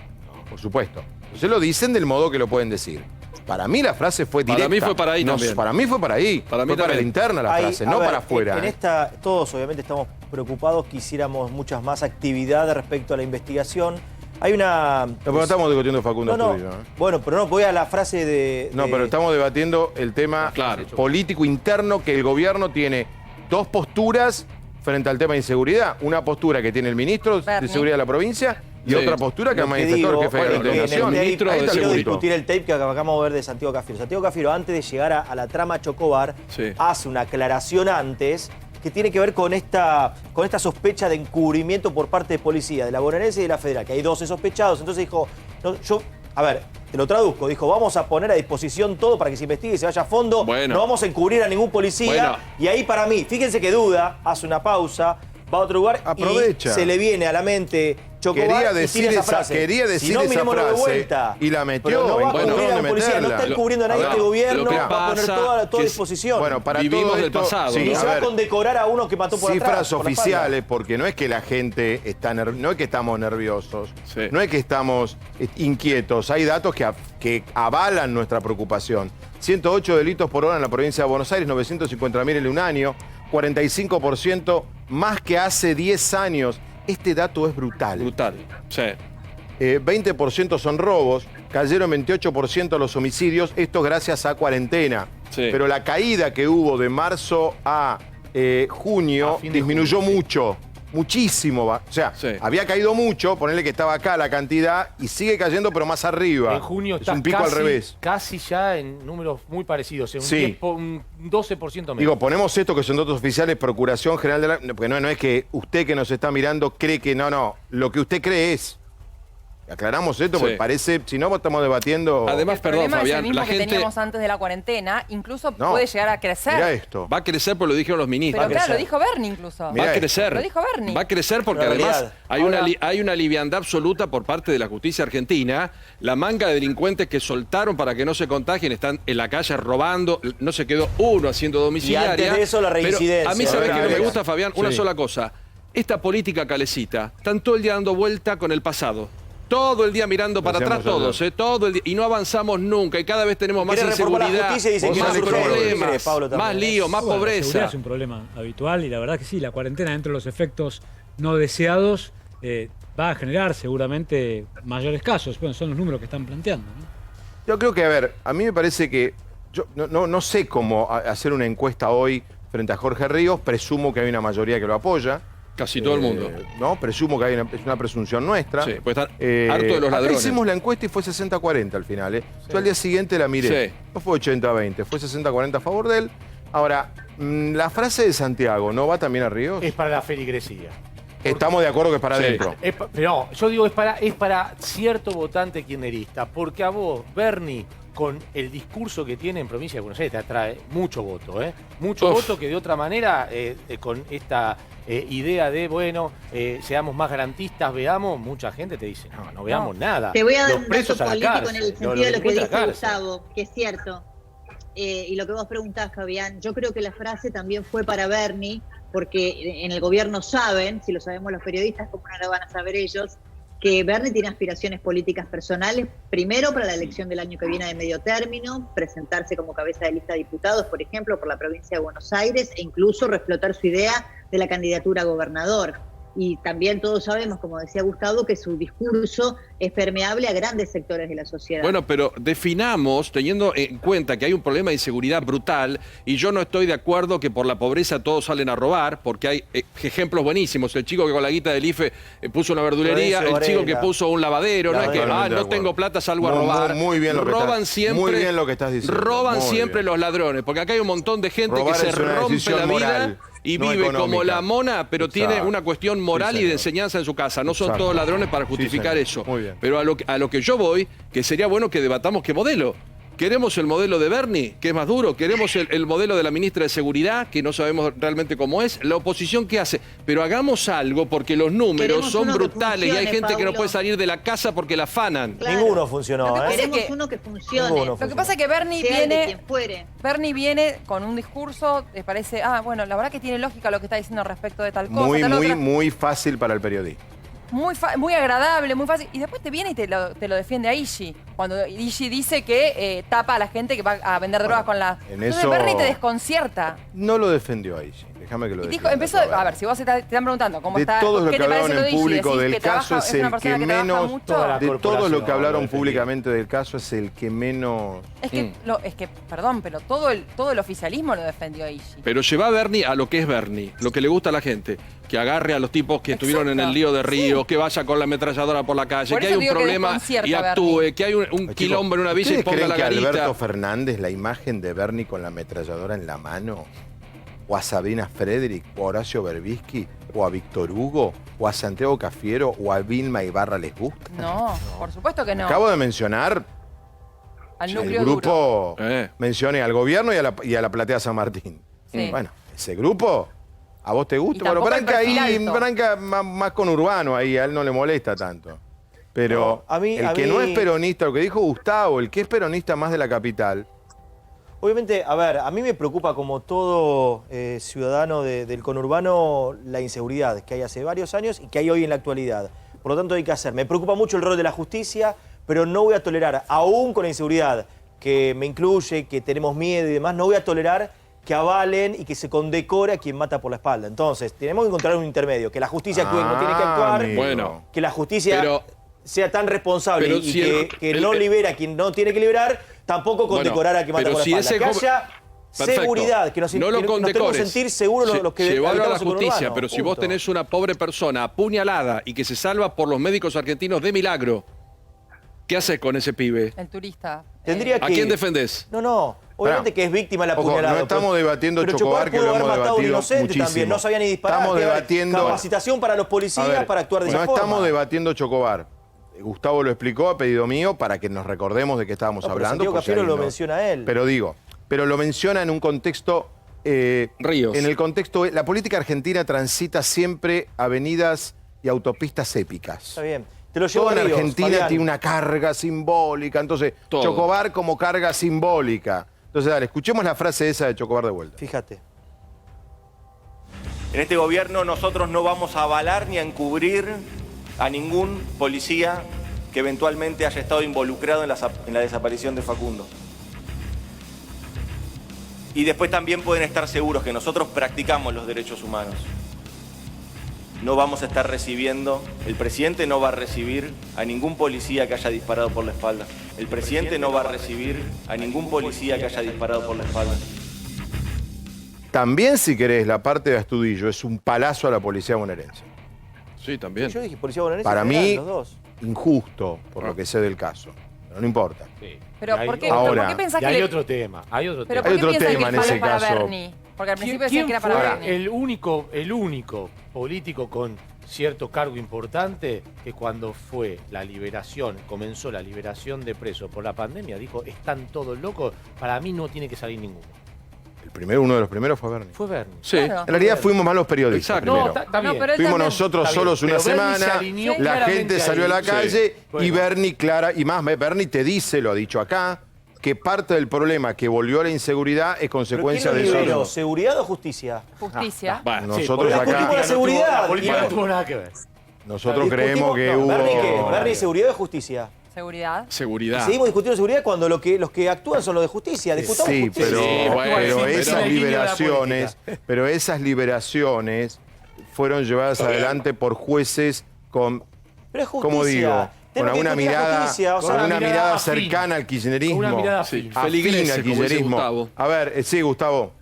por supuesto. Entonces lo dicen del modo que lo pueden decir. Para mí la frase fue directa. Para mí fue para ahí también. Para mí fue para ahí. Para mí fue para la interna la frase, no para afuera. En esta, todos obviamente estamos preocupados, quisiéramos muchas más actividad respecto a la investigación. Hay una... Pero estamos debatiendo Facundo Astudillo. Bueno, pero no, voy a la frase de... No, pero estamos debatiendo el tema político interno, que el gobierno tiene dos posturas frente al tema de inseguridad. Una postura que tiene el ministro de Seguridad de la provincia y otra postura que ha manifestado el jefe de la Nación. Quiero discutir el tape que acabamos de ver de Santiago Cafiero. Santiago Cafiero, antes de llegar a la trama Chocobar, hace una aclaración antes que tiene que ver con esta sospecha de encubrimiento por parte de policía, de la bonaerense y de la federal, que hay 12 sospechados. Entonces dijo, a ver, te lo traduzco, dijo, vamos a poner a disposición todo para que se investigue y se vaya a fondo, no vamos a encubrir a ningún policía. Y ahí para mí, fíjense que duda, hace una pausa, va a otro lugar y se le viene a la mente Chocobar. Quería decir esa frase y la metió. No va a cubrir a un policía, no está encubriendo a nadie este gobierno, va a poner toda a disposición. Bueno, para vivimos todo del pasado. Y se va a condecorar a uno que mató por atrás. Cifras oficiales, porque no es que la gente está no es que estamos nerviosos, no es que estamos inquietos. Hay datos que avalan nuestra preocupación. 108 delitos por hora en la provincia de Buenos Aires, 950.000 en un año, 45% más que hace 10 años. Este dato es brutal. Brutal, sí. 20% son robos, cayeron 28% los homicidios, esto gracias a cuarentena. Sí. Pero la caída que hubo de marzo a junio disminuyó mucho. Muchísimo, o sea, había caído mucho, ponerle que estaba acá la cantidad y sigue cayendo pero más arriba. En junio es está un pico al revés. Casi ya en números muy parecidos, un 12% menos. Digo, ponemos esto que son datos oficiales, Procuración General de la... Porque no es que usted que nos está mirando cree que no, lo que usted cree es. Aclaramos esto porque parece, si no estamos debatiendo... Además, perdón, Fabián, es el mismo que teníamos antes de la cuarentena, incluso puede llegar a crecer. Mirá esto. Va a crecer, porque lo dijeron los ministros. Pero claro, lo dijo Bernie incluso. Va a crecer. Lo dijo Bernie. Va a crecer porque además hay una liviandad absoluta por parte de la justicia argentina. La manga de delincuentes que soltaron para que no se contagien están en la calle robando. No se quedó uno haciendo domiciliaria. Y antes de eso la reincidencia. Pero a mí, ¿sabes qué me gusta, Fabián? Una sola cosa. Esta política calecita, están todo el día dando vuelta con el pasado. Todo el día mirando para atrás todos, todo el día. Y no avanzamos nunca. Y cada vez tenemos más inseguridad, más problemas, más lío, más pobreza. La seguridad es un problema habitual y la verdad que sí, la cuarentena, dentro de los efectos no deseados, va a generar seguramente mayores casos. Bueno, son los números que están planteando, ¿no? Yo creo que, a ver, a mí me parece que... Yo no sé cómo hacer una encuesta hoy frente a Jorge Ríos. Presumo que hay una mayoría que lo apoya. Casi todo el mundo. No, presumo que hay es una presunción nuestra. Sí, puede estar harto de los ladrones. Hicimos la encuesta y fue 60-40 al final. Yo al día siguiente la miré. No fue 80-20, fue 60-40 a favor de él. Ahora, la frase de Santiago, ¿no va también a Ríos? Es para la feligresía. Estamos de acuerdo que es para adentro. No, yo digo es para cierto votante kirchnerista. Porque a vos, Bernie, con el discurso que tiene en provincia de Buenos Aires, te atrae mucho voto, Mucho voto que de otra manera, con esta idea de, seamos más garantistas, veamos, mucha gente te dice, no veamos nada. Te voy a dar un dato político en el sentido de lo que dice Gustavo, que es cierto. Y lo que vos preguntás, Fabián, yo creo que la frase también fue para Bernie, porque en el gobierno saben, si lo sabemos los periodistas, ¿cómo no lo van a saber ellos?, que Bernie tiene aspiraciones políticas personales, primero para la elección del año que viene de medio término, presentarse como cabeza de lista de diputados, por ejemplo, por la provincia de Buenos Aires, e incluso reflotar su idea de la candidatura a gobernador. y también todos sabemos, como decía Gustavo, que su discurso es permeable a grandes sectores de la sociedad. Bueno, pero definamos, teniendo en cuenta que hay un problema de inseguridad brutal, y yo no estoy de acuerdo que por la pobreza todos salen a robar, porque hay ejemplos buenísimos. El chico que con la guita del IFE puso una verdulería, el chico que puso un lavadero, no es que, no tengo plata, salgo a robar. Muy bien lo que roban siempre, muy bien lo que estás diciendo. Roban siempre los ladrones, porque acá hay un montón de gente que se rompe la vida y vive como la mona, pero tiene una cuestión moral y de enseñanza en su casa. No son todos ladrones para justificar eso. Pero a lo que yo voy, que sería bueno que debatamos qué modelo. ¿Queremos el modelo de Bernie, que es más duro? ¿Queremos el modelo de la ministra de Seguridad, que no sabemos realmente cómo es? ¿La oposición qué hace? Pero hagamos algo, porque los números son brutales y hay gente que no puede salir de la casa porque la afanan. Claro. Ninguno funcionó. Queremos uno que funcione. Lo que pasa es que Bernie viene con un discurso, les parece, bueno, la verdad que tiene lógica lo que está diciendo respecto de tal cosa. Muy fácil para el periodista. Muy agradable, muy fácil. Y después te viene y te lo defiende a Ishi. Cuando Ishi dice que tapa a la gente que va a vender drogas con la... Entonces Bernie te desconcierta. No lo defendió a Ishi. Déjame que lo defienda. Empezó, a ver, si vos te están preguntando cómo está... De todos los que hablaron en Ishi, público decís del caso es el que menos... De todos los que hablaron públicamente del caso es el que menos... Es que, perdón, pero todo el oficialismo lo defendió a Ishi. Pero lleva a Bernie a lo que es Bernie, lo que le gusta a la gente. Que agarre a los tipos que estuvieron en el lío de Río, que vaya con la ametralladora por la calle, que hay un problema y actúe, que hay un quilombo en una villa y ponga la garita. ¿Creen que Alberto Fernández, la imagen de Bernie con la ametralladora en la mano, o a Sabrina Frederick, o a Horacio Berbisky, o a Víctor Hugo, o a Santiago Cafiero, o a Vilma Ibarra les gusta? No, por supuesto que no. Acabo de mencionar al núcleo el grupo, mencioné al gobierno y a la Platea San Martín. Sí. Bueno, ese grupo... ¿A vos te gusta? Bueno, Branca más con Urbano ahí, a él no le molesta tanto. Pero el que no es peronista, lo que dijo Gustavo, el que es peronista más de la capital. Obviamente, a ver, a mí me preocupa como todo ciudadano del conurbano la inseguridad que hay hace varios años y que hay hoy en la actualidad. Por lo tanto hay que hacer. Me preocupa mucho el rol de la justicia, pero no voy a tolerar, aún con la inseguridad que me incluye, que tenemos miedo y demás, no voy a tolerar que avalen y que se condecore a quien mata por la espalda. Entonces, tenemos que encontrar un intermedio, que la justicia actúe cuando tiene que actuar, que la justicia sea tan responsable y que no libera a quien no tiene que liberar, tampoco condecorar a quien mata por la espalda. Que haya seguridad, que nos tenemos que sentir seguros los que llevarlo a la justicia, pero si vos tenés una pobre persona apuñalada y que se salva por los médicos argentinos de milagro, ¿qué haces con ese pibe? El turista. ¿A quién defendés? No. Obviamente que es víctima de la apuñalada. No estamos debatiendo Chocobar, que lo hemos debatido muchísimo. También. No sabía ni disparar. Estamos debatiendo... Capacitación para los policías para actuar de esa forma. No estamos debatiendo Chocobar. Gustavo lo explicó a pedido mío para que nos recordemos de qué estábamos hablando. Santiago Cafiero lo menciona él. Pero lo menciona en un contexto... Ríos. En el contexto... La política argentina transita siempre avenidas y autopistas épicas. Está bien. Te lo llevo en Argentina tiene una carga simbólica. Entonces, Chocobar como carga simbólica. Entonces, dale, escuchemos la frase esa de Chocobar de vuelta. Fíjate. En este gobierno nosotros no vamos a avalar ni a encubrir a ningún policía que eventualmente haya estado involucrado en la desaparición de Facundo. Y después también pueden estar seguros que nosotros practicamos los derechos humanos. No vamos a estar recibiendo, el presidente no va a recibir a ningún policía que haya disparado por la espalda. El presidente no va a recibir a ningún policía que haya disparado por la espalda. También, si querés, la parte de Astudillo es un palazo a la policía bonaerense. Sí, también. Yo dije policía bonaerense. Para mí, injusto, por lo que sé del caso. Pero no importa. Sí. Pero ¿por qué, ahora, ¿por qué pensás que hay otro tema? Hay otro tema. ¿Pero por qué otro tema que en ese caso. Bernie? Porque al principio decían que era para Bernie. El único político con cierto cargo importante que cuando fue la liberación, comenzó la liberación de presos por la pandemia, dijo, están todos locos, para mí no tiene que salir ninguno. Uno de los primeros fue Bernie. Fue Bernie. Sí. Claro. En realidad fuimos malos periodistas. Exacto. No, pero fuimos nosotros solos una semana, la gente salió a la calle y Bernie Bernie te dice, lo ha dicho acá, que parte del problema que volvió a la inseguridad es consecuencia de eso. ¿Seguridad o justicia? Justicia. Nosotros acá... La seguridad. La política no tuvo nada que ver. Nosotros creemos que hubo... ¿Bernie, seguridad o justicia? Seguridad. Y seguimos discutiendo seguridad cuando los que actúan son los de justicia. Discutamos justicia. Pero esas liberaciones fueron llevadas adelante por jueces con, ¿cómo digo? Con alguna mirada cercana al kirchnerismo. Una mirada afín al kirchnerismo. A ver, sí, Gustavo.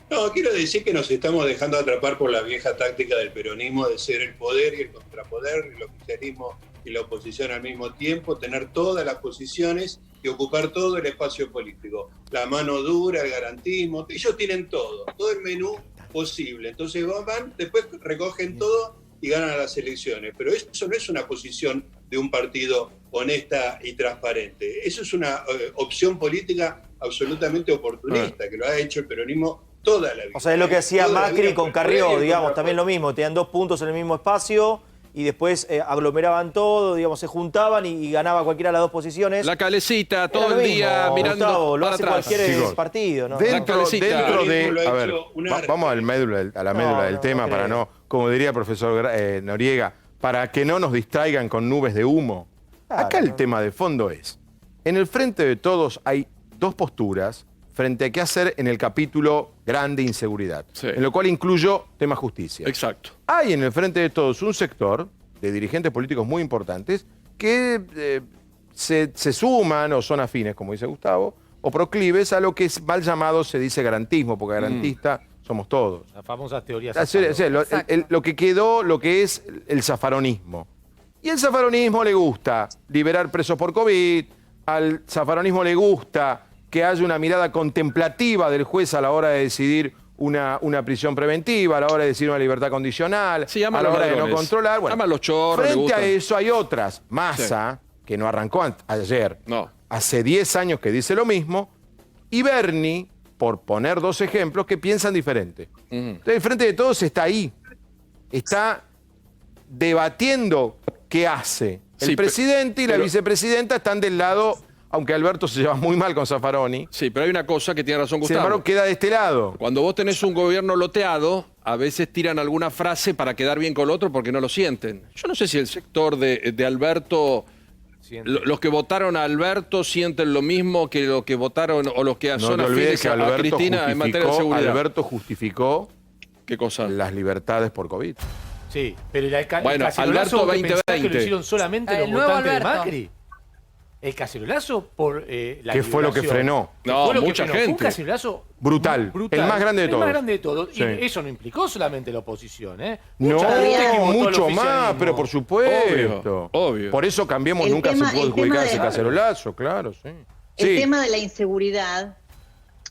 No, quiero decir que nos estamos dejando atrapar por la vieja táctica del peronismo de ser el poder y el contrapoder, el oficialismo y la oposición al mismo tiempo, tener todas las posiciones y ocupar todo el espacio político. La mano dura, el garantismo, ellos tienen todo el menú posible. Entonces van, después recogen todo y ganan las elecciones. Pero eso no es una posición de un partido honesta y transparente. Eso es una opción política absolutamente oportunista, que lo ha hecho el peronismo toda la vida. O sea, es lo que hacía Macri con Carrió, digamos, también lo mismo. Tenían 2 puntos en el mismo espacio y después aglomeraban todo, digamos, se juntaban y ganaba cualquiera de las 2 posiciones. La calecita, todo el día mirando Gustavo, lo para hace atrás. cualquier partido, ¿no? Dentro de... A ver, vamos a la médula del tema para no, como diría el profesor Noriega, para que no nos distraigan con nubes de humo. Acá el tema de fondo es, en el Frente de Todos hay 2 posturas frente a qué hacer en el capítulo grande inseguridad, en lo cual incluyo tema justicia. Exacto. Hay en el Frente de Todos un sector de dirigentes políticos muy importantes que se suman o son afines, como dice Gustavo, o proclives a lo que es mal llamado, se dice garantismo, porque garantista somos todos. La famosa teoría lo que quedó, lo que es el zafaronismo. Y el zafaronismo le gusta liberar presos por COVID, al zafaronismo le gusta que haya una mirada contemplativa del juez a la hora de decidir una prisión preventiva, a la hora de decidir una libertad condicional, a la hora de no controlar. Bueno, los chorros, frente a eso hay otras. Massa, que no arrancó ayer, hace 10 años que dice lo mismo, y Bernie, por poner 2 ejemplos, que piensan diferente. Entonces, el Frente de Todos está ahí. Está debatiendo qué hace. El presidente y la vicepresidenta están del lado... Aunque Alberto se lleva muy mal con Zaffaroni. Sí, pero hay una cosa que tiene razón Gustavo. Sin embargo, queda de este lado. Cuando vos tenés un gobierno loteado, a veces tiran alguna frase para quedar bien con el otro porque no lo sienten. Yo no sé si el sector de Alberto, los que votaron a Alberto sienten lo mismo que los que votaron o los que son afines a Cristina en materia de seguridad. Alberto justificó ¿qué cosa? Las libertades por COVID. Sí, pero bueno, Alberto 2020. Que lo hicieron solamente los votantes de Macri. El cacerolazo por la ¿Qué fue lo que frenó? No, mucha gente. Un cacerolazo brutal. El más grande de todos. El más grande de todos. Sí. Y eso no implicó solamente la oposición, ¿eh? No, mucho más, pero por supuesto. Obvio. Por eso Cambiemos nunca se pudo adjudicar ese cacerolazo, claro, sí. El tema de la inseguridad.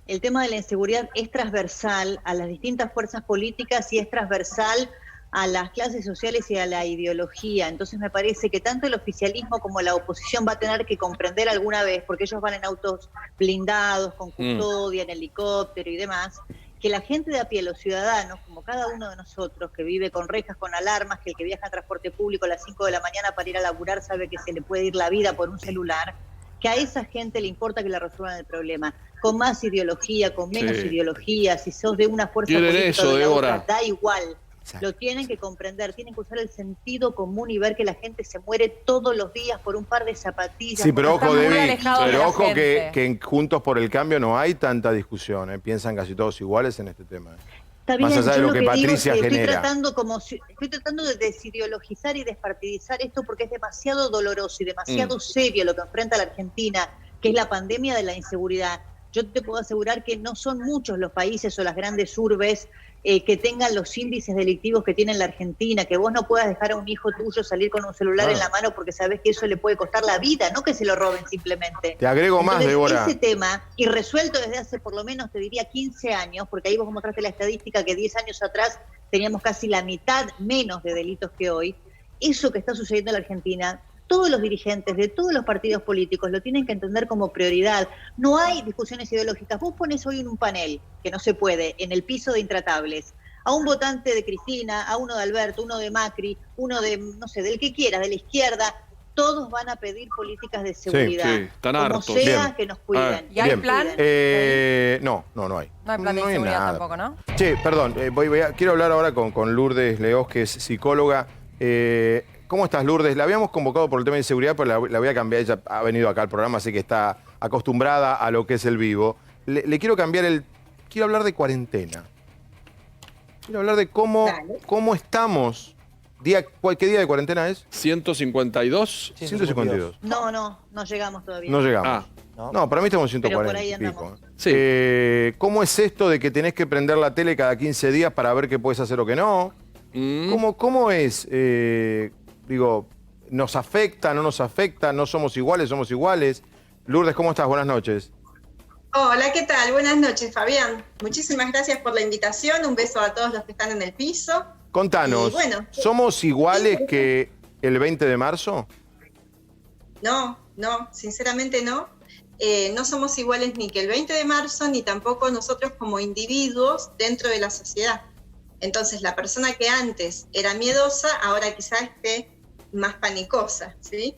El tema de la inseguridad es transversal a las distintas fuerzas políticas y es transversal a las clases sociales y a la ideología. Entonces me parece que tanto el oficialismo como la oposición va a tener que comprender alguna vez, porque ellos van en autos blindados, con custodia, en helicóptero y demás, que la gente de a pie, los ciudadanos, como cada uno de nosotros, que vive con rejas, con alarmas, que el que viaja en transporte público a las 5 de la mañana para ir a laburar sabe que se le puede ir la vida por un celular, que a esa gente le importa que le resuelvan el problema. Con más ideología, con menos ideología, si sos de una fuerza política o de otra, da igual. Lo tienen que comprender, tienen que usar el sentido común y ver que la gente se muere todos los días por un par de zapatillas. Sí, pero ojo, que en Juntos por el Cambio no hay tanta discusión, ¿eh? Piensan casi todos iguales en este tema. Está bien, más allá de lo que Patricia genera. Estoy tratando de desideologizar y despartidizar esto porque es demasiado doloroso y demasiado serio lo que enfrenta la Argentina, que es la pandemia de la inseguridad. Yo te puedo asegurar que no son muchos los países o las grandes urbes que tengan los índices delictivos que tiene la Argentina, que vos no puedas dejar a un hijo tuyo salir con un celular en la mano porque sabés que eso le puede costar la vida, no que se lo roben simplemente. Te agrego más, Débora. Ese tema, y resuelto desde hace por lo menos, te diría, 15 años, porque ahí vos mostraste la estadística que 10 años atrás teníamos casi la mitad menos de delitos que hoy. Eso que está sucediendo en la Argentina, todos los dirigentes de todos los partidos políticos lo tienen que entender como prioridad. No hay discusiones ideológicas. Vos pones hoy en un panel, que no se puede, en el piso de Intratables, a un votante de Cristina, a uno de Alberto, uno de Macri, uno de, no sé, del que quiera, de la izquierda, todos van a pedir políticas de seguridad. Sí, están hartos. Como sea, que nos cuiden. ¿Y hay plan? No hay. No hay plan de seguridad tampoco, ¿no? Che, perdón, quiero hablar ahora con Lourdes Leós, que es psicóloga. ¿Cómo estás, Lourdes? La habíamos convocado por el tema de inseguridad, pero la voy a cambiar. Ella ha venido acá al programa, así que está acostumbrada a lo que es el vivo. Le quiero cambiar quiero hablar de cuarentena. Quiero hablar de cómo estamos. ¿Qué día de cuarentena es? 152. 152. No llegamos todavía. No llegamos. No, para mí estamos en 140 Pero por ahí y pico. andamos. Sí. ¿Cómo es esto de que tenés que prender la tele cada 15 días para ver qué puedes hacer o qué no? ¿Cómo es? Digo, ¿nos afecta, no nos afecta? ¿No somos iguales, somos iguales? Lourdes, ¿cómo estás? Buenas noches. Hola, ¿qué tal? Buenas noches, Fabián. Muchísimas gracias por la invitación. Un beso a todos los que están en el piso. Contanos, ¿somos iguales que el 20 de marzo? No, sinceramente no. No somos iguales ni que el 20 de marzo, ni tampoco nosotros como individuos dentro de la sociedad. Entonces, la persona que antes era miedosa, ahora quizás esté más panicosa, ¿sí?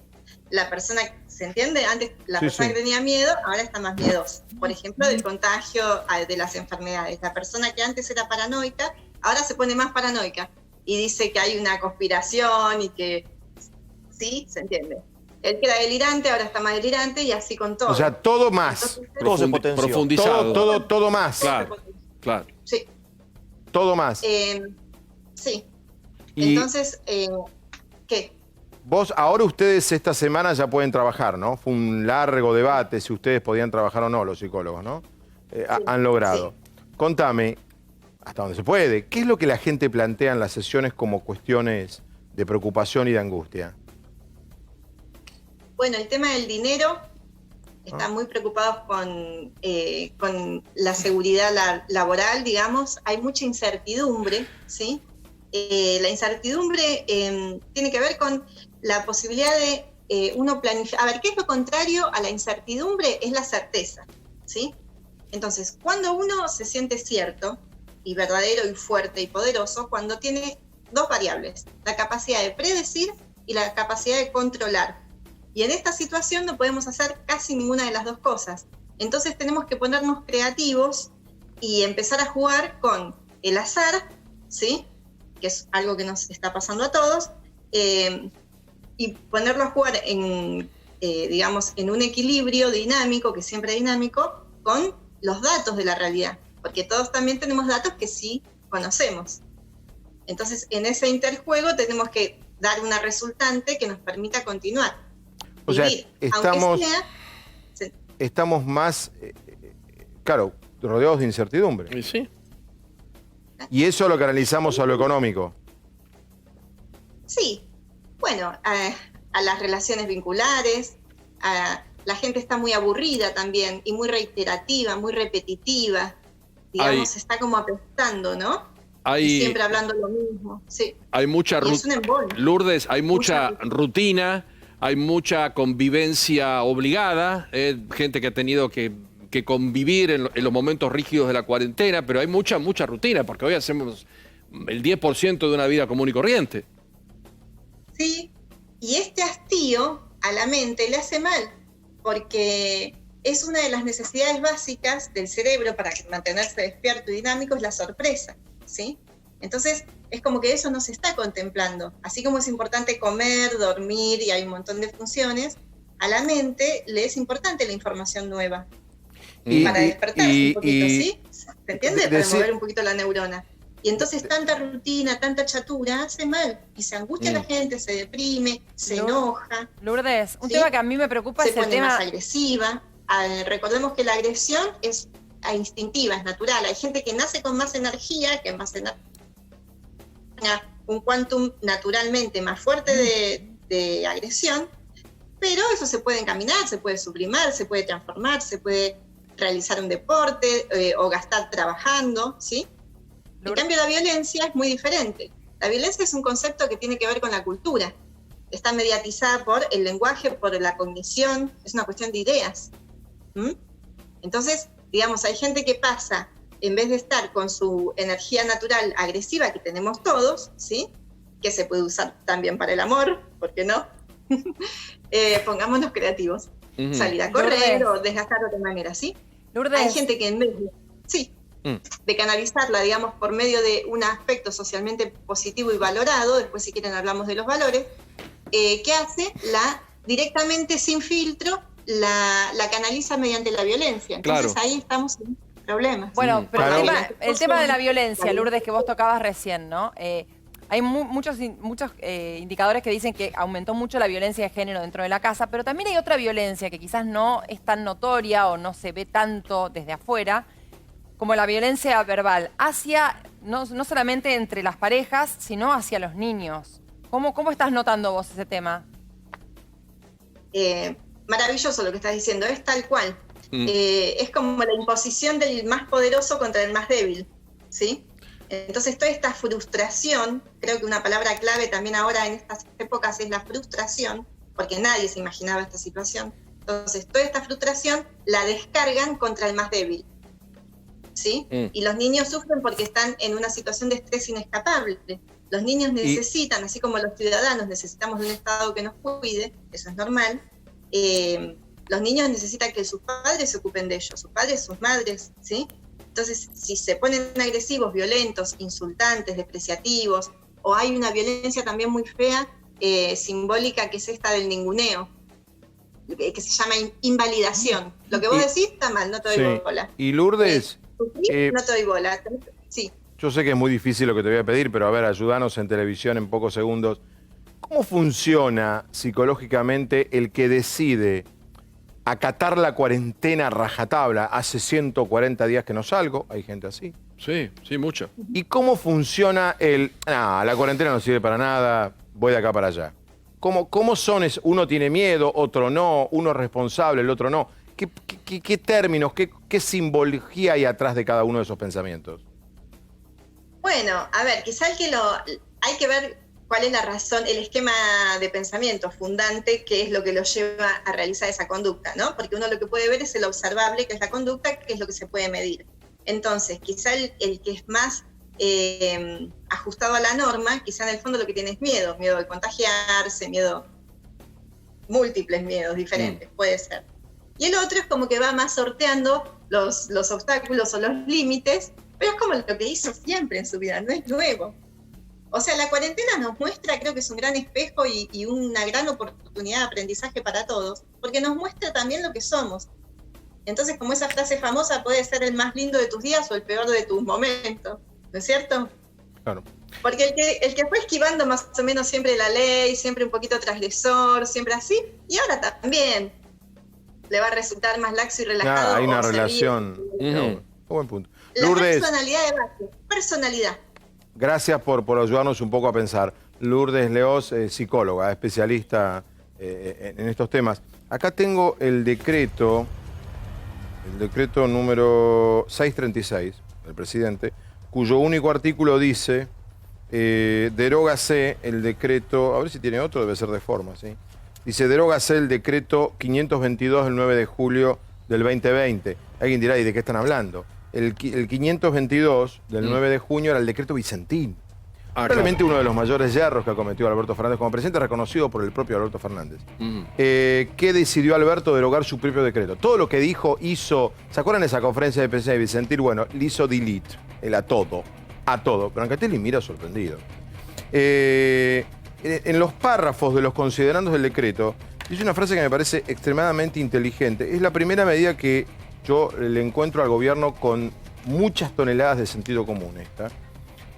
La persona, ¿se entiende? Antes la persona que tenía miedo, ahora está más miedosa. Por ejemplo, del contagio de las enfermedades. La persona que antes era paranoica, ahora se pone más paranoica y dice que hay una conspiración y que... ¿Sí? ¿Se entiende? Él que era delirante, ahora está más delirante y así con todo. O sea, todo más. Entonces, todo se potenció. Profundizado. Todo más. Claro. Sí. Todo más. Sí. Entonces, ¿qué? Ahora ustedes esta semana ya pueden trabajar, ¿no? Fue un largo debate si ustedes podían trabajar o no, los psicólogos, ¿no? Han logrado. Contame, hasta donde se puede, ¿qué es lo que la gente plantea en las sesiones como cuestiones de preocupación y de angustia? Bueno, el tema del dinero, están muy preocupados con la seguridad laboral, digamos. Hay mucha incertidumbre, ¿sí? La incertidumbre tiene que ver con la posibilidad de uno planificar. A ver, ¿qué es lo contrario a la incertidumbre? Es la certeza, ¿sí? Entonces, cuando uno se siente cierto y verdadero y fuerte y poderoso, cuando tiene dos variables, la capacidad de predecir y la capacidad de controlar. Y en esta situación no podemos hacer casi ninguna de las dos cosas. Entonces tenemos que ponernos creativos y empezar a jugar con el azar, ¿sí? Que es algo que nos está pasando a todos, y ponerlo a jugar digamos, en un equilibrio dinámico, que siempre es dinámico, con los datos de la realidad, porque todos también tenemos datos que sí conocemos. Entonces, en ese interjuego tenemos que dar una resultante que nos permita continuar. O sea, vivir, estamos más, claro, rodeados de incertidumbre. Sí. Y eso lo canalizamos a lo económico. Sí, bueno, a las relaciones vinculares, la gente está muy aburrida también y muy reiterativa, muy repetitiva, digamos, está como apestando, ¿no? Y siempre hablando lo mismo, sí. Hay mucha Lourdes, hay mucha rutina, hay mucha convivencia obligada, gente que ha tenido que convivir en los momentos rígidos de la cuarentena, pero hay mucha rutina, porque hoy hacemos el 10% de una vida común y corriente. Sí, y este hastío a la mente le hace mal, porque es una de las necesidades básicas del cerebro para mantenerse despierto y dinámico, es la sorpresa, ¿sí? Entonces, es como que eso no se está contemplando. Así como es importante comer, dormir y hay un montón de funciones, a la mente le es importante la información nueva. Para despertarse un poquito, ¿sí? ¿Se entiende? Para mover un poquito la neurona. Y entonces tanta rutina, tanta chatura hace mal. Y se angustia la gente, se deprime, se enoja. Lourdes, un tema que a mí me preocupa es el tema... Se pone más agresiva. Recordemos que la agresión es instintiva, es natural. Hay gente que nace con más energía, que más un quantum naturalmente más fuerte de agresión, pero eso se puede encaminar, se puede sublimar, se puede transformar, se puede realizar un deporte o gastar trabajando, ¿sí? En cambio, la violencia es muy diferente. La violencia es un concepto que tiene que ver con la cultura. Está mediatizada por el lenguaje, por la cognición, es una cuestión de ideas. Entonces, digamos, hay gente que pasa, en vez de estar con su energía natural agresiva que tenemos todos, ¿sí? Que se puede usar también para el amor, ¿por qué no? Pongámonos creativos. Salir a correr o desgastar de otra manera, ¿sí? Lourdes. Hay gente que en vez de canalizarla, digamos, por medio de un aspecto socialmente positivo y valorado, después si quieren hablamos de los valores, ¿qué hace? Directamente, sin filtro, la canaliza mediante la violencia. Entonces ahí estamos en problemas. Bueno, pero el tema de la violencia, Lourdes, que vos tocabas recién, ¿no? Hay muchos indicadores que dicen que aumentó mucho la violencia de género dentro de la casa, pero también hay otra violencia que quizás no es tan notoria o no se ve tanto desde afuera, como la violencia verbal, hacia, no solamente entre las parejas, sino hacia los niños. ¿Cómo estás notando vos ese tema? Maravilloso lo que estás diciendo, es tal cual. Es como la imposición del más poderoso contra el más débil, ¿sí? Entonces toda esta frustración, creo que una palabra clave también ahora en estas épocas es la frustración, porque nadie se imaginaba esta situación. Entonces toda esta frustración la descargan contra el más débil, ¿sí? Y los niños sufren porque están en una situación de estrés inescapable. Los niños necesitan, así como los ciudadanos necesitamos de un Estado que nos cuide, eso es normal, los niños necesitan que sus padres se ocupen de ellos, sus padres, sus madres, ¿sí? Entonces, si se ponen agresivos, violentos, insultantes, despreciativos, o hay una violencia también muy fea, simbólica, que es esta del ninguneo, que se llama invalidación. Lo que vos decís está mal, no te doy bola. Y Lourdes... no te doy bola, sí. Yo sé que es muy difícil lo que te voy a pedir, pero a ver, ayúdanos en televisión en pocos segundos. ¿Cómo funciona psicológicamente el que decide acatar la cuarentena rajatabla? Hace 140 días que no salgo, hay gente así. Sí, mucho. ¿Y cómo funciona la cuarentena no sirve para nada, voy de acá para allá? ¿Cómo son? Uno tiene miedo, otro no, uno es responsable, el otro no. ¿Qué términos, qué simbología hay atrás de cada uno de esos pensamientos? Bueno, a ver, quizá hay que ver cuál es la razón, el esquema de pensamiento fundante, que es lo que lo lleva a realizar esa conducta, ¿no? Porque uno lo que puede ver es el observable, que es la conducta, que es lo que se puede medir. Entonces, quizá el que es más ajustado a la norma, quizá en el fondo lo que tiene es miedo de contagiarse, múltiples miedos diferentes, puede ser. Y el otro es como que va más sorteando los obstáculos o los límites, pero es como lo que hizo siempre en su vida, no es nuevo. O sea, la cuarentena nos muestra, creo que es un gran espejo y una gran oportunidad de aprendizaje para todos, porque nos muestra también lo que somos. Entonces, como esa frase famosa, puede ser el más lindo de tus días o el peor de tus momentos, ¿no es cierto? Claro. Porque el que fue esquivando más o menos siempre la ley, siempre un poquito transgresor, siempre así, y ahora también le va a resultar más laxo y relajado. Hay una relación. Buen punto. La Lourdes, personalidad de base, personalidad. Gracias por ayudarnos un poco a pensar. Lourdes Leoz, psicóloga, especialista en estos temas. Acá tengo el decreto número 636 del presidente, cuyo único artículo dice, derógase el decreto, a ver si tiene otro, debe ser de forma, ¿sí? Dice, derógase el decreto 522 del 9 de julio del 2020. Alguien dirá, ¿y de qué están hablando? El 522 del 9 de junio era el decreto Vicentín. Realmente uno de los mayores yerros que ha cometido Alberto Fernández como presidente, reconocido por el propio Alberto Fernández. ¿Qué decidió Alberto? Derogar su propio decreto. Todo lo que dijo, hizo... ¿Se acuerdan de esa conferencia de prensa de Vicentín? Bueno, le hizo delete, a todo. Pero Ancatelli mira sorprendido. En los párrafos de los considerandos del decreto, dice una frase que me parece extremadamente inteligente. Es la primera medida que yo le encuentro al gobierno con muchas toneladas de sentido común esta.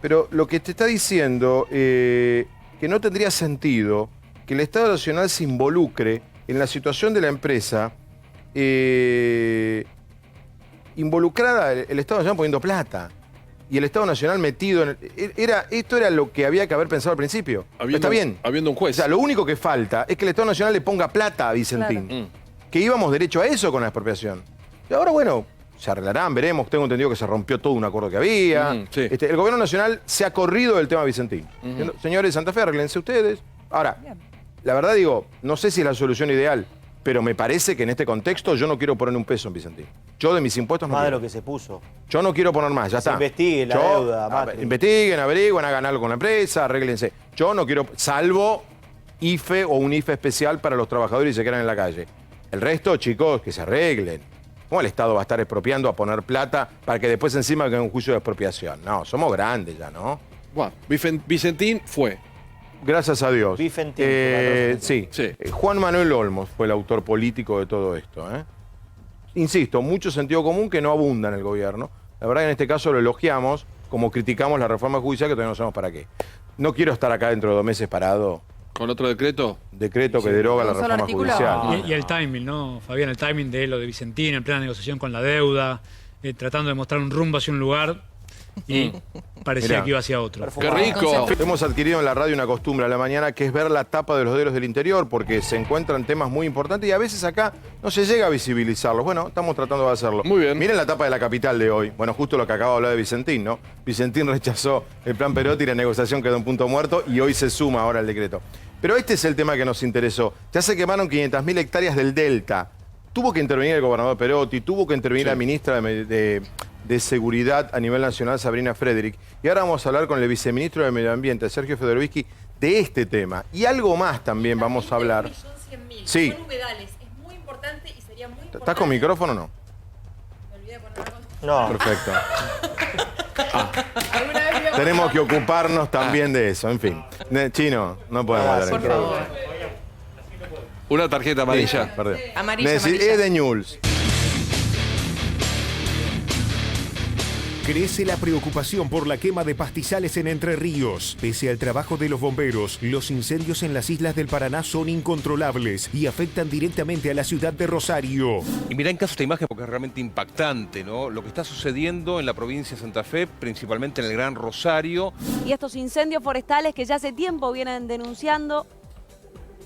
Pero lo que te está diciendo, que no tendría sentido que el Estado Nacional se involucre en la situación de la empresa, involucrada el Estado Nacional poniendo plata y el Estado Nacional metido en... Esto era lo que había que haber pensado al principio. Está bien. Habiendo un juez. O sea, lo único que falta es que el Estado Nacional le ponga plata a Vicentín. Claro. Que íbamos derecho a eso con la expropiación. Y ahora, bueno, se arreglarán, veremos. Tengo entendido que se rompió todo un acuerdo que había. El gobierno nacional se ha corrido del tema Vicentín. Señores de Santa Fe, arreglense ustedes. Ahora, la verdad digo, no sé si es la solución ideal, pero me parece que en este contexto yo no quiero poner un peso en Vicentín. Yo de mis impuestos no más quiero. De lo que se puso. Yo no quiero poner más, ya está. Investiguen la deuda, Macri. Investiguen, averigüen, hagan algo con la empresa, arréglense. Yo no quiero, salvo IFE o un IFE especial para los trabajadores y se quedan en la calle. El resto, chicos, que se arreglen. ¿Cómo el Estado va a estar expropiando a poner plata para que después encima hagan un juicio de expropiación? No, somos grandes ya, ¿no? Bueno, Vicentín fue. Gracias a Dios. Vicentín. Sí. Juan Manuel Olmos fue el autor político de todo esto. insisto, mucho sentido común que no abunda en el gobierno. La verdad que en este caso lo elogiamos, como criticamos la reforma judicial, que todavía no sabemos para qué. No quiero estar acá dentro de 2 meses parado. ¿Con otro decreto? Decreto que deroga la reforma judicial. Y el timing, ¿no, Fabián? El timing de lo de Vicentín, en plena negociación con la deuda, tratando de mostrar un rumbo hacia un lugar y parecía que iba hacia otro. ¡Qué rico! Hemos adquirido en la radio una costumbre a la mañana que es ver la tapa de los diarios del interior porque se encuentran temas muy importantes y a veces acá no se llega a visibilizarlos. Bueno, estamos tratando de hacerlo. Muy bien. Miren la tapa de La Capital de hoy. Bueno, justo lo que acaba de hablar de Vicentín, ¿no? Vicentín rechazó el plan Perotti y la negociación quedó en punto muerto y hoy se suma ahora el decreto. Pero este es el tema que nos interesó. Ya se quemaron 500.000 hectáreas del Delta. Tuvo que intervenir el gobernador Perotti, tuvo que intervenir la ministra de Seguridad a nivel nacional, Sabrina Frederick. Y ahora vamos a hablar con el viceministro de Medio Ambiente, Sergio Fedorovsky, de este tema. Y algo más también vamos a hablar. Sí. Son humedales, es muy importante y sería muy importante. ¿Estás con micrófono o no? Me olvidé de poner No. Perfecto. Tenemos que ocuparnos también de eso, en fin. Chino, no podemos hablar por favor. Una tarjeta amarilla. Amarilla. Es de Newell's. Crece la preocupación por la quema de pastizales en Entre Ríos. Pese al trabajo de los bomberos, los incendios en las islas del Paraná son incontrolables y afectan directamente a la ciudad de Rosario. Y mirá en caso esta imagen porque es realmente impactante, ¿no? Lo que está sucediendo en la provincia de Santa Fe, principalmente en el Gran Rosario. Y estos incendios forestales que ya hace tiempo vienen denunciando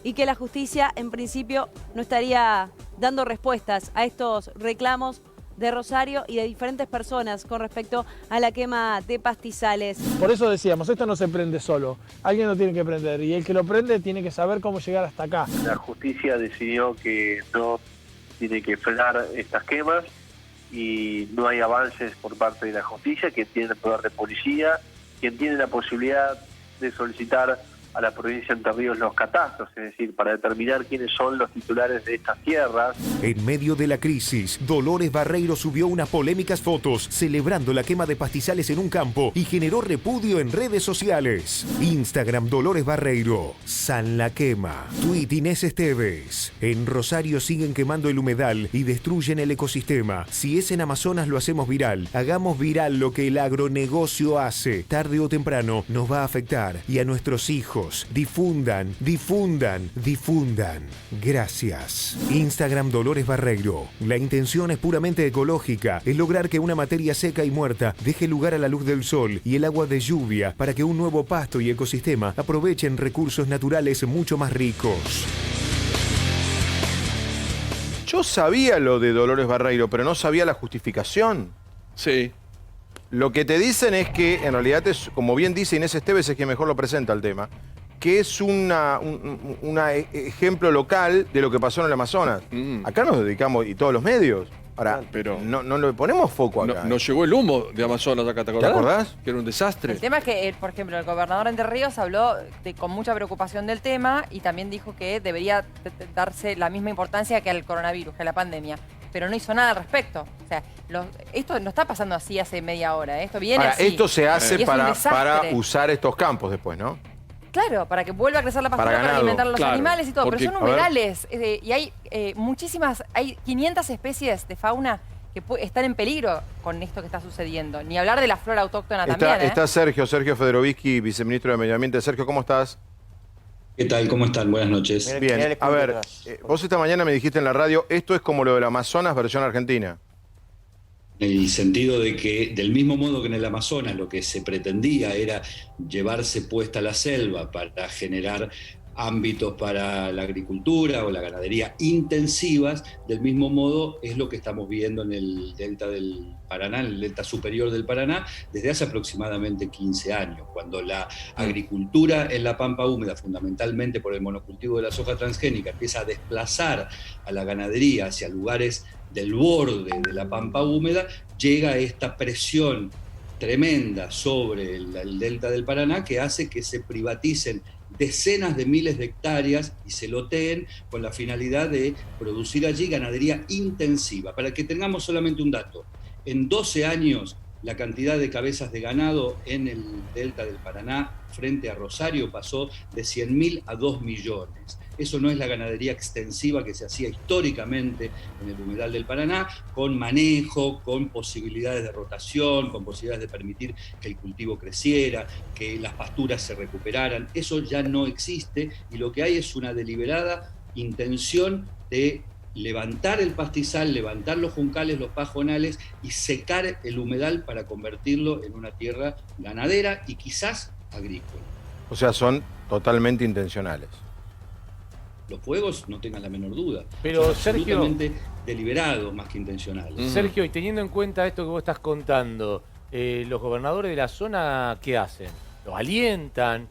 y que la justicia en principio no estaría dando respuestas a estos reclamos de Rosario y de diferentes personas con respecto a la quema de pastizales. Por eso decíamos, esto no se prende solo, alguien lo tiene que prender y el que lo prende tiene que saber cómo llegar hasta acá. La justicia decidió que no tiene que frenar estas quemas y no hay avances por parte de la justicia, quien tiene el poder de policía, quien tiene la posibilidad de solicitar a la provincia de Entre Ríos los catastros, es decir, para determinar quiénes son los titulares de estas tierras. En medio de la crisis, Dolores Barreiro subió unas polémicas fotos celebrando la quema de pastizales en un campo y generó repudio en redes sociales. Instagram Dolores Barreiro, San La Quema. Tuit Inés Esteves. En Rosario siguen quemando el humedal y destruyen el ecosistema. Si es en Amazonas lo hacemos viral. Hagamos viral lo que el agronegocio hace. Tarde o temprano nos va a afectar y a nuestros hijos. Difundan, difundan, difundan. Gracias. Instagram Dolores Barreiro. La intención es puramente ecológica. Es lograr que una materia seca y muerta deje lugar a la luz del sol y el agua de lluvia para que un nuevo pasto y ecosistema aprovechen recursos naturales mucho más ricos. Yo sabía lo de Dolores Barreiro, pero no sabía la justificación. Sí. Lo que te dicen es que, en realidad, como bien dice Inés Esteves, es quien mejor lo presenta el tema, que es un ejemplo local de lo que pasó en el Amazonas. Acá nos dedicamos, y todos los medios, ahora, pero no le ponemos foco acá. No llegó el humo de Amazonas acá, ¿te acordás? ¿Te acordás? Que era un desastre. El tema es que, por ejemplo, el gobernador Entre Ríos habló con mucha preocupación del tema y también dijo que debería darse la misma importancia que al coronavirus, que a la pandemia. Pero no hizo nada al respecto. O sea, esto no está pasando así hace media hora. Esto viene así. Esto se hace para usar estos campos después, ¿no? Claro, para que vuelva a crecer la pastura para alimentar a los animales y todo. Porque, pero son humedales. Y hay hay 500 especies de fauna que están en peligro con esto que está sucediendo. Ni hablar de la flora autóctona también. Está Sergio Fedorovsky, viceministro de Medio Ambiente. Sergio, ¿cómo estás? ¿Qué tal? ¿Cómo están? Buenas noches. Bien, a ver, vos esta mañana me dijiste en la radio, esto es como lo del Amazonas versión Argentina. En el sentido de que, del mismo modo que en el Amazonas, lo que se pretendía era llevarse puesta la selva para generar ámbitos para la agricultura o la ganadería intensivas, del mismo modo es lo que estamos viendo en el delta del Paraná, en el delta superior del Paraná, desde hace aproximadamente 15 años, cuando la agricultura en la pampa húmeda, fundamentalmente por el monocultivo de la soja transgénica, empieza a desplazar a la ganadería hacia lugares del borde de la pampa húmeda, llega esta presión tremenda sobre el delta del Paraná que hace que se privaticen decenas de miles de hectáreas y se loteen con la finalidad de producir allí ganadería intensiva. Para que tengamos solamente un dato, en 12 años la cantidad de cabezas de ganado en el delta del Paraná frente a Rosario pasó de 100.000 a 2 millones. Eso no es la ganadería extensiva que se hacía históricamente en el humedal del Paraná, con manejo, con posibilidades de rotación, con posibilidades de permitir que el cultivo creciera, que las pasturas se recuperaran. Eso ya no existe y lo que hay es una deliberada intención de levantar el pastizal, levantar los juncales, los pajonales y secar el humedal para convertirlo en una tierra ganadera y quizás agrícola. O sea, son totalmente intencionales. Los fuegos, no tengan la menor duda, pero son Sergio, absolutamente deliberados más que intencionales. Sergio, y teniendo en cuenta esto que vos estás contando, los gobernadores de la zona, ¿qué hacen? ¿Los alientan?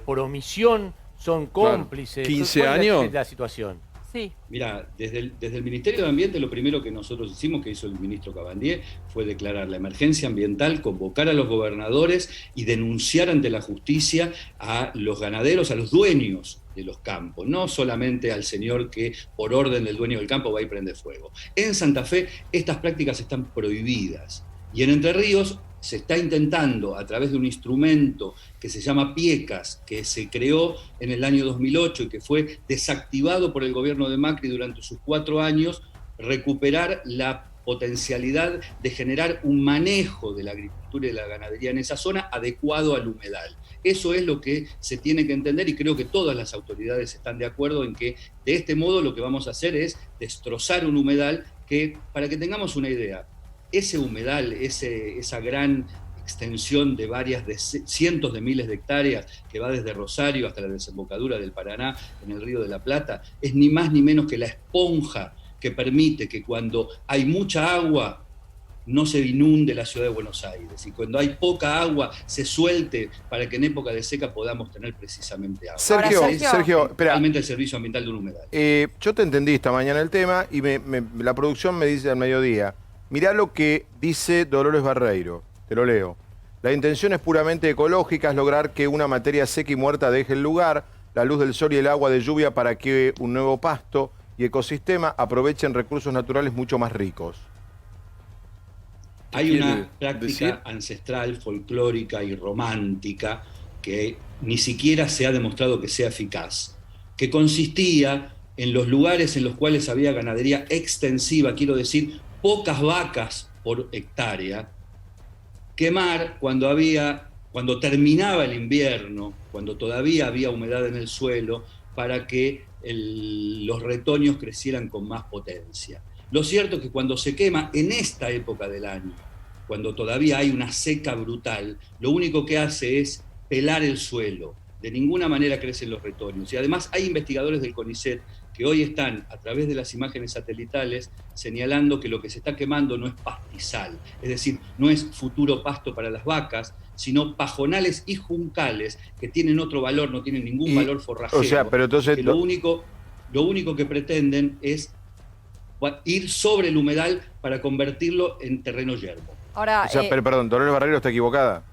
¿Por omisión son cómplices? 15 años. ¿Cuál es la situación? Sí. Mira, desde el Ministerio de Ambiente lo primero que nosotros hicimos, que hizo el ministro Cabandier, fue declarar la emergencia ambiental, convocar a los gobernadores y denunciar ante la justicia a los ganaderos, a los dueños de los campos, no solamente al señor que por orden del dueño del campo va y prende fuego. En Santa Fe estas prácticas están prohibidas y en Entre Ríos se está intentando, a través de un instrumento que se llama PIECAS, que se creó en el año 2008 y que fue desactivado por el gobierno de Macri durante sus 4 años, recuperar la potencialidad de generar un manejo de la agricultura y de la ganadería en esa zona adecuado al humedal. Eso es lo que se tiene que entender y creo que todas las autoridades están de acuerdo en que de este modo lo que vamos a hacer es destrozar un humedal que, para que tengamos una idea, ese humedal, esa gran extensión de cientos de miles de hectáreas que va desde Rosario hasta la desembocadura del Paraná en el Río de la Plata, es ni más ni menos que la esponja que permite que cuando hay mucha agua no se inunde la ciudad de Buenos Aires y cuando hay poca agua se suelte para que en época de seca podamos tener precisamente agua. Sergio, espera. Realmente el servicio ambiental de un humedal. Yo te entendí esta mañana el tema y la producción me dice al mediodía, mirá lo que dice Dolores Barreiro, te lo leo. La intención es puramente ecológica, es lograr que una materia seca y muerta deje el lugar, la luz del sol y el agua de lluvia para que un nuevo pasto y ecosistema aprovechen recursos naturales mucho más ricos. Hay una práctica ancestral, folclórica y romántica que ni siquiera se ha demostrado que sea eficaz, que consistía en los lugares en los cuales había ganadería extensiva, quiero decir, pocas vacas por hectárea, quemar cuando terminaba el invierno, cuando todavía había humedad en el suelo, para que los retoños crecieran con más potencia. Lo cierto es que cuando se quema en esta época del año, cuando todavía hay una seca brutal, lo único que hace es pelar el suelo. De ninguna manera crecen los retoños. Y además hay investigadores del CONICET que hoy están, a través de las imágenes satelitales, señalando que lo que se está quemando no es pastizal, es decir, no es futuro pasto para las vacas, sino pajonales y juncales que tienen otro valor, no tienen ningún valor forrajero. O sea, pero entonces lo único que pretenden es ir sobre el humedal para convertirlo en terreno yermo. Ahora, pero perdón, Dolores Barreiro está equivocada.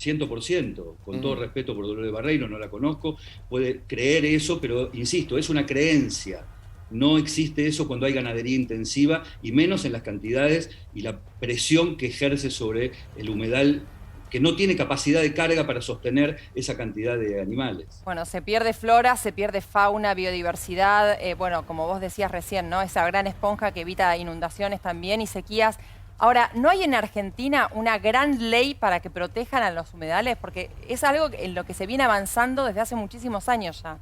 100%, con todo respeto por Dolores Barreiro, no la conozco, puede creer eso, pero insisto, es una creencia. No existe eso cuando hay ganadería intensiva y menos en las cantidades y la presión que ejerce sobre el humedal, que no tiene capacidad de carga para sostener esa cantidad de animales. Bueno, se pierde flora, se pierde fauna, biodiversidad, bueno, como vos decías recién, ¿no? Esa gran esponja que evita inundaciones también y sequías. Ahora, ¿no hay en Argentina una gran ley para que protejan a los humedales? Porque es algo en lo que se viene avanzando desde hace muchísimos años ya.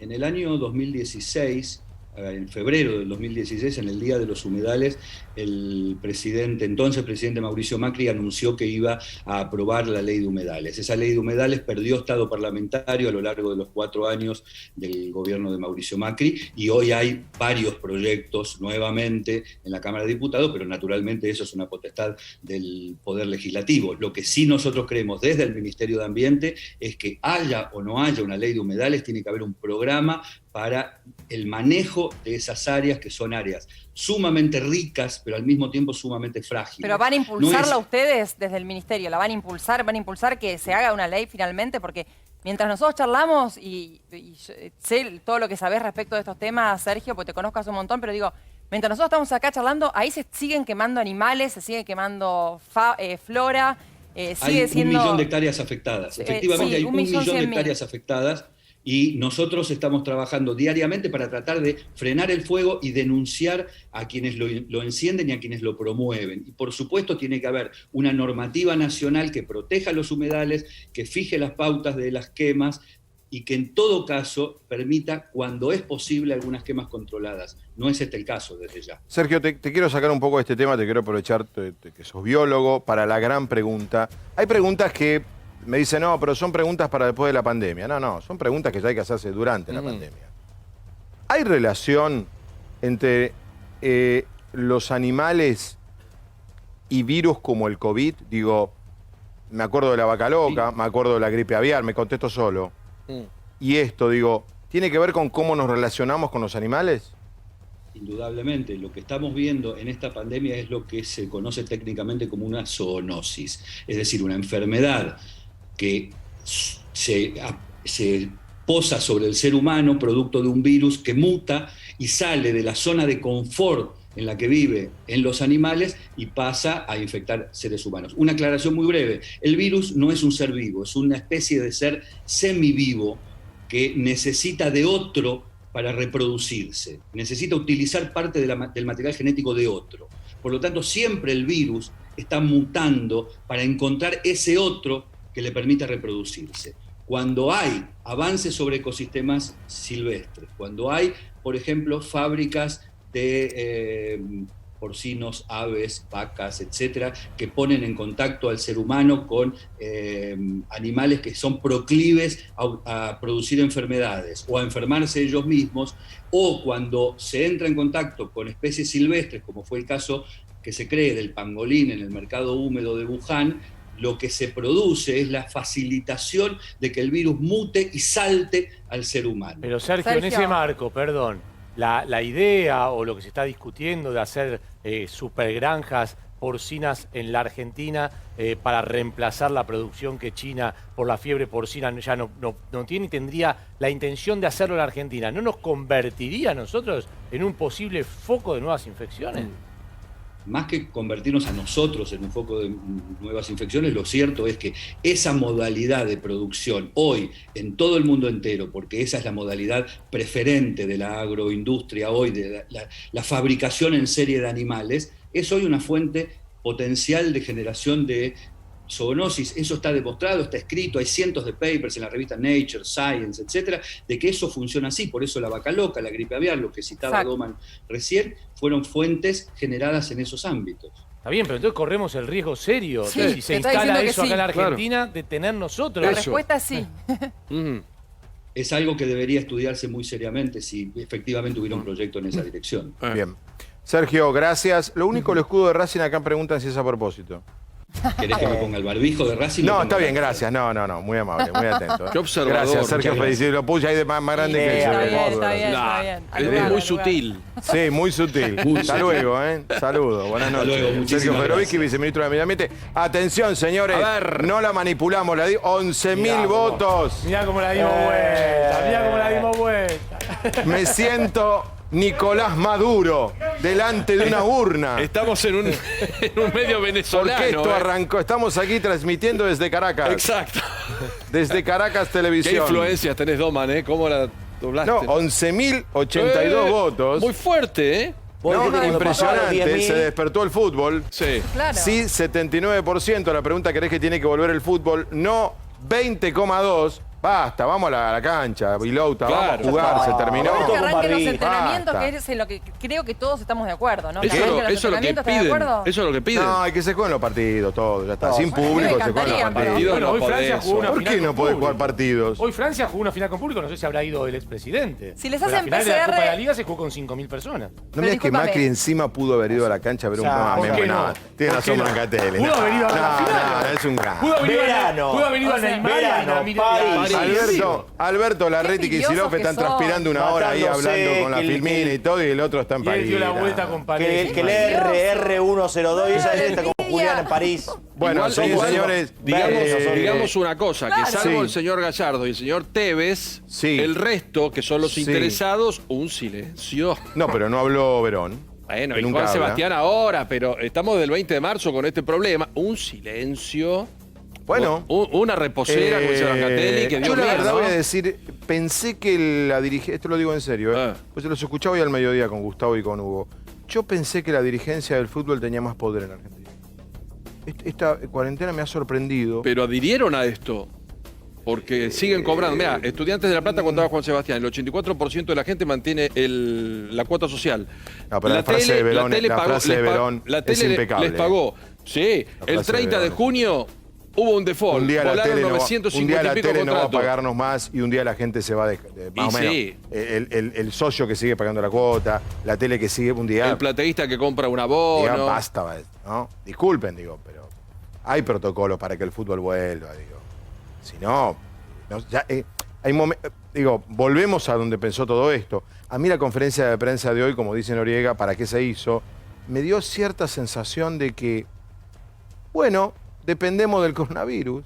En el año 2016, en febrero del 2016, en el Día de los Humedales, el entonces presidente Mauricio Macri anunció que iba a aprobar la ley de humedales. Esa ley de humedales perdió estado parlamentario a lo largo de los 4 años del gobierno de Mauricio Macri y hoy hay varios proyectos nuevamente en la Cámara de Diputados, pero naturalmente eso es una potestad del Poder Legislativo. Lo que sí nosotros creemos desde el Ministerio de Ambiente es que haya o no haya una ley de humedales, tiene que haber un programa para el manejo de esas áreas que son áreas sumamente ricas, pero al mismo tiempo sumamente frágiles. ¿Pero van a impulsarla ustedes desde el Ministerio? ¿La van a impulsar que se haga una ley finalmente? Porque mientras nosotros charlamos, y sé todo lo que sabés respecto de estos temas, Sergio, porque te conozco hace un montón, pero digo, Mientras nosotros estamos acá charlando, ahí se siguen quemando animales, se sigue quemando flora. Hay 1 millón de hectáreas afectadas. Efectivamente, hay 1 millón de hectáreas afectadas y nosotros estamos trabajando diariamente para tratar de frenar el fuego y denunciar a quienes lo encienden y a quienes lo promueven. Y por supuesto tiene que haber una normativa nacional que proteja los humedales, que fije las pautas de las quemas y que en todo caso permita, cuando es posible, algunas quemas controladas. No es este el caso desde ya. Sergio, te quiero sacar un poco de este tema, te quiero aprovechar que sos biólogo para la gran pregunta. Hay preguntas que me dicen, no, pero son preguntas para después de la pandemia. No, son preguntas que ya hay que hacerse durante la pandemia. ¿Hay relación entre los animales y virus como el COVID? Digo, me acuerdo de la vaca loca, me acuerdo de la gripe aviar, me contesto solo. Y esto, digo, ¿tiene que ver con cómo nos relacionamos con los animales? Indudablemente, lo que estamos viendo en esta pandemia es lo que se conoce técnicamente como una zoonosis, es decir, una enfermedad que se posa sobre el ser humano producto de un virus que muta y sale de la zona de confort en la que vive en los animales y pasa a infectar seres humanos. Una aclaración muy breve: el virus no es un ser vivo, es una especie de ser semivivo que necesita de otro para reproducirse, necesita utilizar parte del material genético de otro. Por lo tanto, siempre el virus está mutando para encontrar ese otro que le permita reproducirse. Cuando hay avances sobre ecosistemas silvestres, cuando hay, por ejemplo, fábricas de porcinos, aves, vacas, etcétera, que ponen en contacto al ser humano con animales que son proclives a producir enfermedades o a enfermarse ellos mismos, o cuando se entra en contacto con especies silvestres, como fue el caso que se cree del pangolín en el mercado húmedo de Wuhan, lo que se produce es la facilitación de que el virus mute y salte al ser humano. Pero Sergio, en ese marco, perdón, la idea o lo que se está discutiendo de hacer supergranjas porcinas en la Argentina para reemplazar la producción que China por la fiebre porcina ya no tiene y tendría la intención de hacerlo en la Argentina, ¿no nos convertiría a nosotros en un posible foco de nuevas infecciones? Más que convertirnos a nosotros en un foco de nuevas infecciones, lo cierto es que esa modalidad de producción hoy en todo el mundo entero, porque esa es la modalidad preferente de la agroindustria hoy, de la fabricación en serie de animales, es hoy una fuente potencial de generación de zoonosis. Eso está demostrado, está escrito, hay cientos de papers en la revista Nature, Science, etcétera, de que eso funciona así. Por eso la vaca loca, la gripe aviar, lo que citaba Doman recién, fueron fuentes generadas en esos ámbitos. Está bien, pero entonces corremos el riesgo serio, si se instala eso acá en la Argentina, de tener nosotros. La respuesta es sí. Es algo que debería estudiarse muy seriamente si efectivamente hubiera un proyecto en esa dirección. Bien. Sergio, gracias. Lo único, el escudo de Racing acá preguntan si es a propósito. ¿Querés que me ponga el barbijo de Racing? No, está bien, gracias. No, muy amable, muy atento. Qué observador. Gracias, Sergio Felici. Lo puse ahí de más grande que Está bien. Es muy sutil. Sí, muy sutil. Hasta luego, Saludos, buenas noches. Luego, Sergio Ferovicki, viceministro de Medio Ambiente. Atención, señores. A ver. No la manipulamos, la di 11.000 votos. Mirá cómo la dimos vuelta. Me siento Nicolás Maduro delante de una urna. Estamos en un medio venezolano. Porque esto arrancó. Estamos aquí transmitiendo desde Caracas. Exacto. Desde Caracas Televisión. ¿Qué influencias tenés, Doman, ¿Cómo la doblaste? No, 11.082 votos. Muy fuerte, No, impresionante, se despertó el fútbol. Sí. Claro. Sí, 79%. La pregunta, ¿crees que tiene que volver el fútbol? No, 20,2%. Basta, vamos a la cancha, Vilauta, vamos a jugar, se terminó. Que arranquen los entrenamientos, que es en lo que creo que todos estamos de acuerdo, ¿no? Eso es lo que piden. Eso es lo que piden. No, hay que se jueguen los partidos, todo, ya está. Sin público se juegan los partidos. Bueno, hoy Francia jugó una ¿Por final qué no podés jugar partidos? Hoy Francia jugó una final con público, no sé si habrá ido el expresidente. Si les hacen la final de la Copa de la PCR... Liga se jugó con 5.000 personas. No me digas que Macri encima pudo haber ido a la cancha a ver un programa. Tiene razón Brancatelli. Pudo haber ido a la final. No, es un gran. Pudo haber ido a Neymar y a Alberto Larreti y Kicillof están transpirando una hora ahí hablando con la filmina y todo, y el otro está en París. Y él dio la vuelta con París. Que el R102 y esa está con Julián en París. Bueno, señores, digamos una cosa, que salvo el señor Gallardo y el señor Tevez, el resto, que son los interesados, un silencio. No, pero no habló Verón. Bueno, y Juan Sebastián ahora, pero estamos del 20 de marzo con este problema. Un silencio. Bueno. Una reposera, como dice Brancatelli, que dio yo la miedo, verdad ¿no? voy a decir, pensé que la dirigencia, esto lo digo en serio, pues se los escuchaba hoy al mediodía con Gustavo y con Hugo. Yo pensé que la dirigencia del fútbol tenía más poder en Argentina. Esta cuarentena me ha sorprendido. Pero adhirieron a esto. Porque siguen cobrando. Mira, Estudiantes de La Plata, contaba Juan Sebastián, el 84% de la gente mantiene la cuota social. No, pero la frase de Verón es impecable. Les pagó. Sí, el 30 de junio hubo un default. Un día la tele, no va a pagarnos más y un día la gente se va más o menos. Sí. El socio que sigue pagando la cuota, la tele que sigue un día. El plateísta que compra un abono. Diga, basta, ¿no? Disculpen, digo, pero hay protocolos para que el fútbol vuelva, digo. Si no, ya, hay digo, volvemos a donde pensó todo esto. A mí la conferencia de prensa de hoy, como dice Noriega, ¿para qué se hizo? Me dio cierta sensación de que, bueno, dependemos del coronavirus.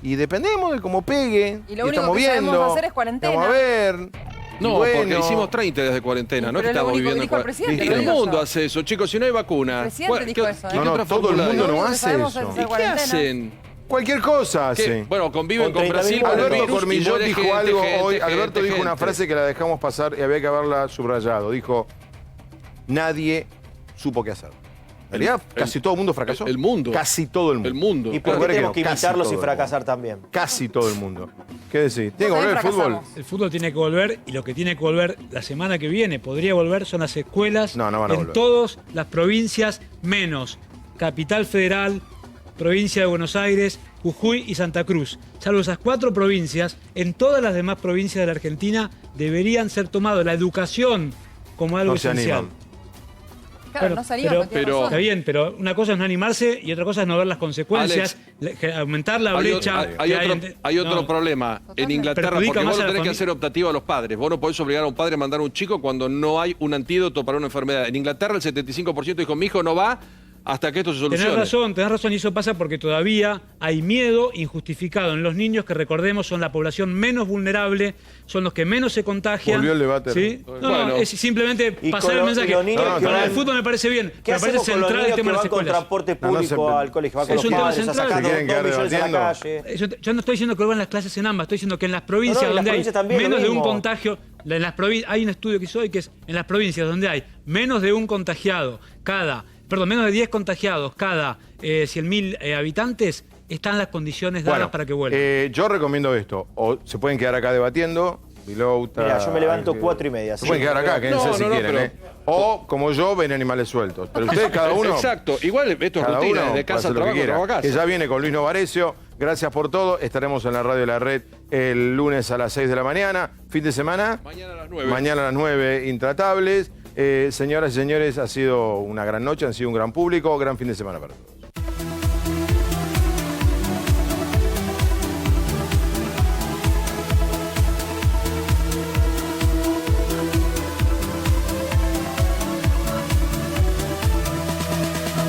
Y dependemos de cómo pegue. Y lo único que sabemos hacer es cuarentena. Vamos a ver. No, porque hicimos 30 desde cuarentena, no es que estamos viviendo en cuarentena. Y el mundo hace eso, chicos, si no hay vacuna. El presidente dijo eso. No, todo el mundo no hace eso. ¿Y qué hacen? Cualquier cosa hace. Bueno, conviven con Brasil. Alberto Cormillot dijo algo hoy. Alberto dijo una frase que la dejamos pasar y había que haberla subrayado. Dijo, nadie supo qué hacer. En realidad, casi todo el mundo fracasó. El mundo. Casi todo el mundo. El mundo. ¿Y por qué tenemos que imitarlos y fracasar también? Casi todo el mundo. ¿Qué decís? ¿Tiene que volver el fútbol? El fútbol tiene que volver y lo que tiene que volver la semana que viene, podría volver, son las escuelas en todas las provincias, menos Capital Federal, provincia de Buenos Aires, Jujuy y Santa Cruz. Salvo esas 4 provincias, en todas las demás provincias de la Argentina deberían ser tomados la educación como algo esencial. Claro, no se animan, pero está bien, pero una cosa es no animarse y otra cosa es no ver las consecuencias, aumentar la brecha. Hay otro problema. En Inglaterra, porque vos no tenés que hacer optativo a los padres. Vos no podés obligar a un padre a mandar a un chico cuando no hay un antídoto para una enfermedad. En Inglaterra el 75% dijo, mi hijo no va hasta que esto se solucione. Tenés razón, y eso pasa porque todavía hay miedo injustificado en los niños, que recordemos son la población menos vulnerable, son los que menos se contagian. Volvió el debate. ¿Sí? No, es simplemente pasar el mensaje. Para el fútbol me parece bien, ¿qué me parece central el tema de las escuelas? Con transporte público al colegio, va con los padres, a sacar 2 millones a la calle. Yo no estoy diciendo que vuelvan las clases en ambas, estoy diciendo que en las provincias donde hay menos de un contagio, hay un estudio que hizo hoy que es en las provincias donde hay menos de un contagiado menos de 10 contagiados cada 100.000 habitantes, están las condiciones dadas para que vuelvan. Yo recomiendo esto. O se pueden quedar acá debatiendo. Mira, yo me levanto 4:30. Se pueden quedar acá, quédense si quieren. O, como yo, ven animales sueltos. Pero ustedes, cada uno... Exacto. Igual esto es rutina, de casa a trabajo, casa. Que ya viene con Luis Novarecio. Gracias por todo. Estaremos en la radio de la red el lunes a las 6 de la mañana. Fin de semana. Mañana a las 9. Mañana a las 9, Intratables. Señoras y señores, ha sido una gran noche, han sido un gran público, gran fin de semana para todos.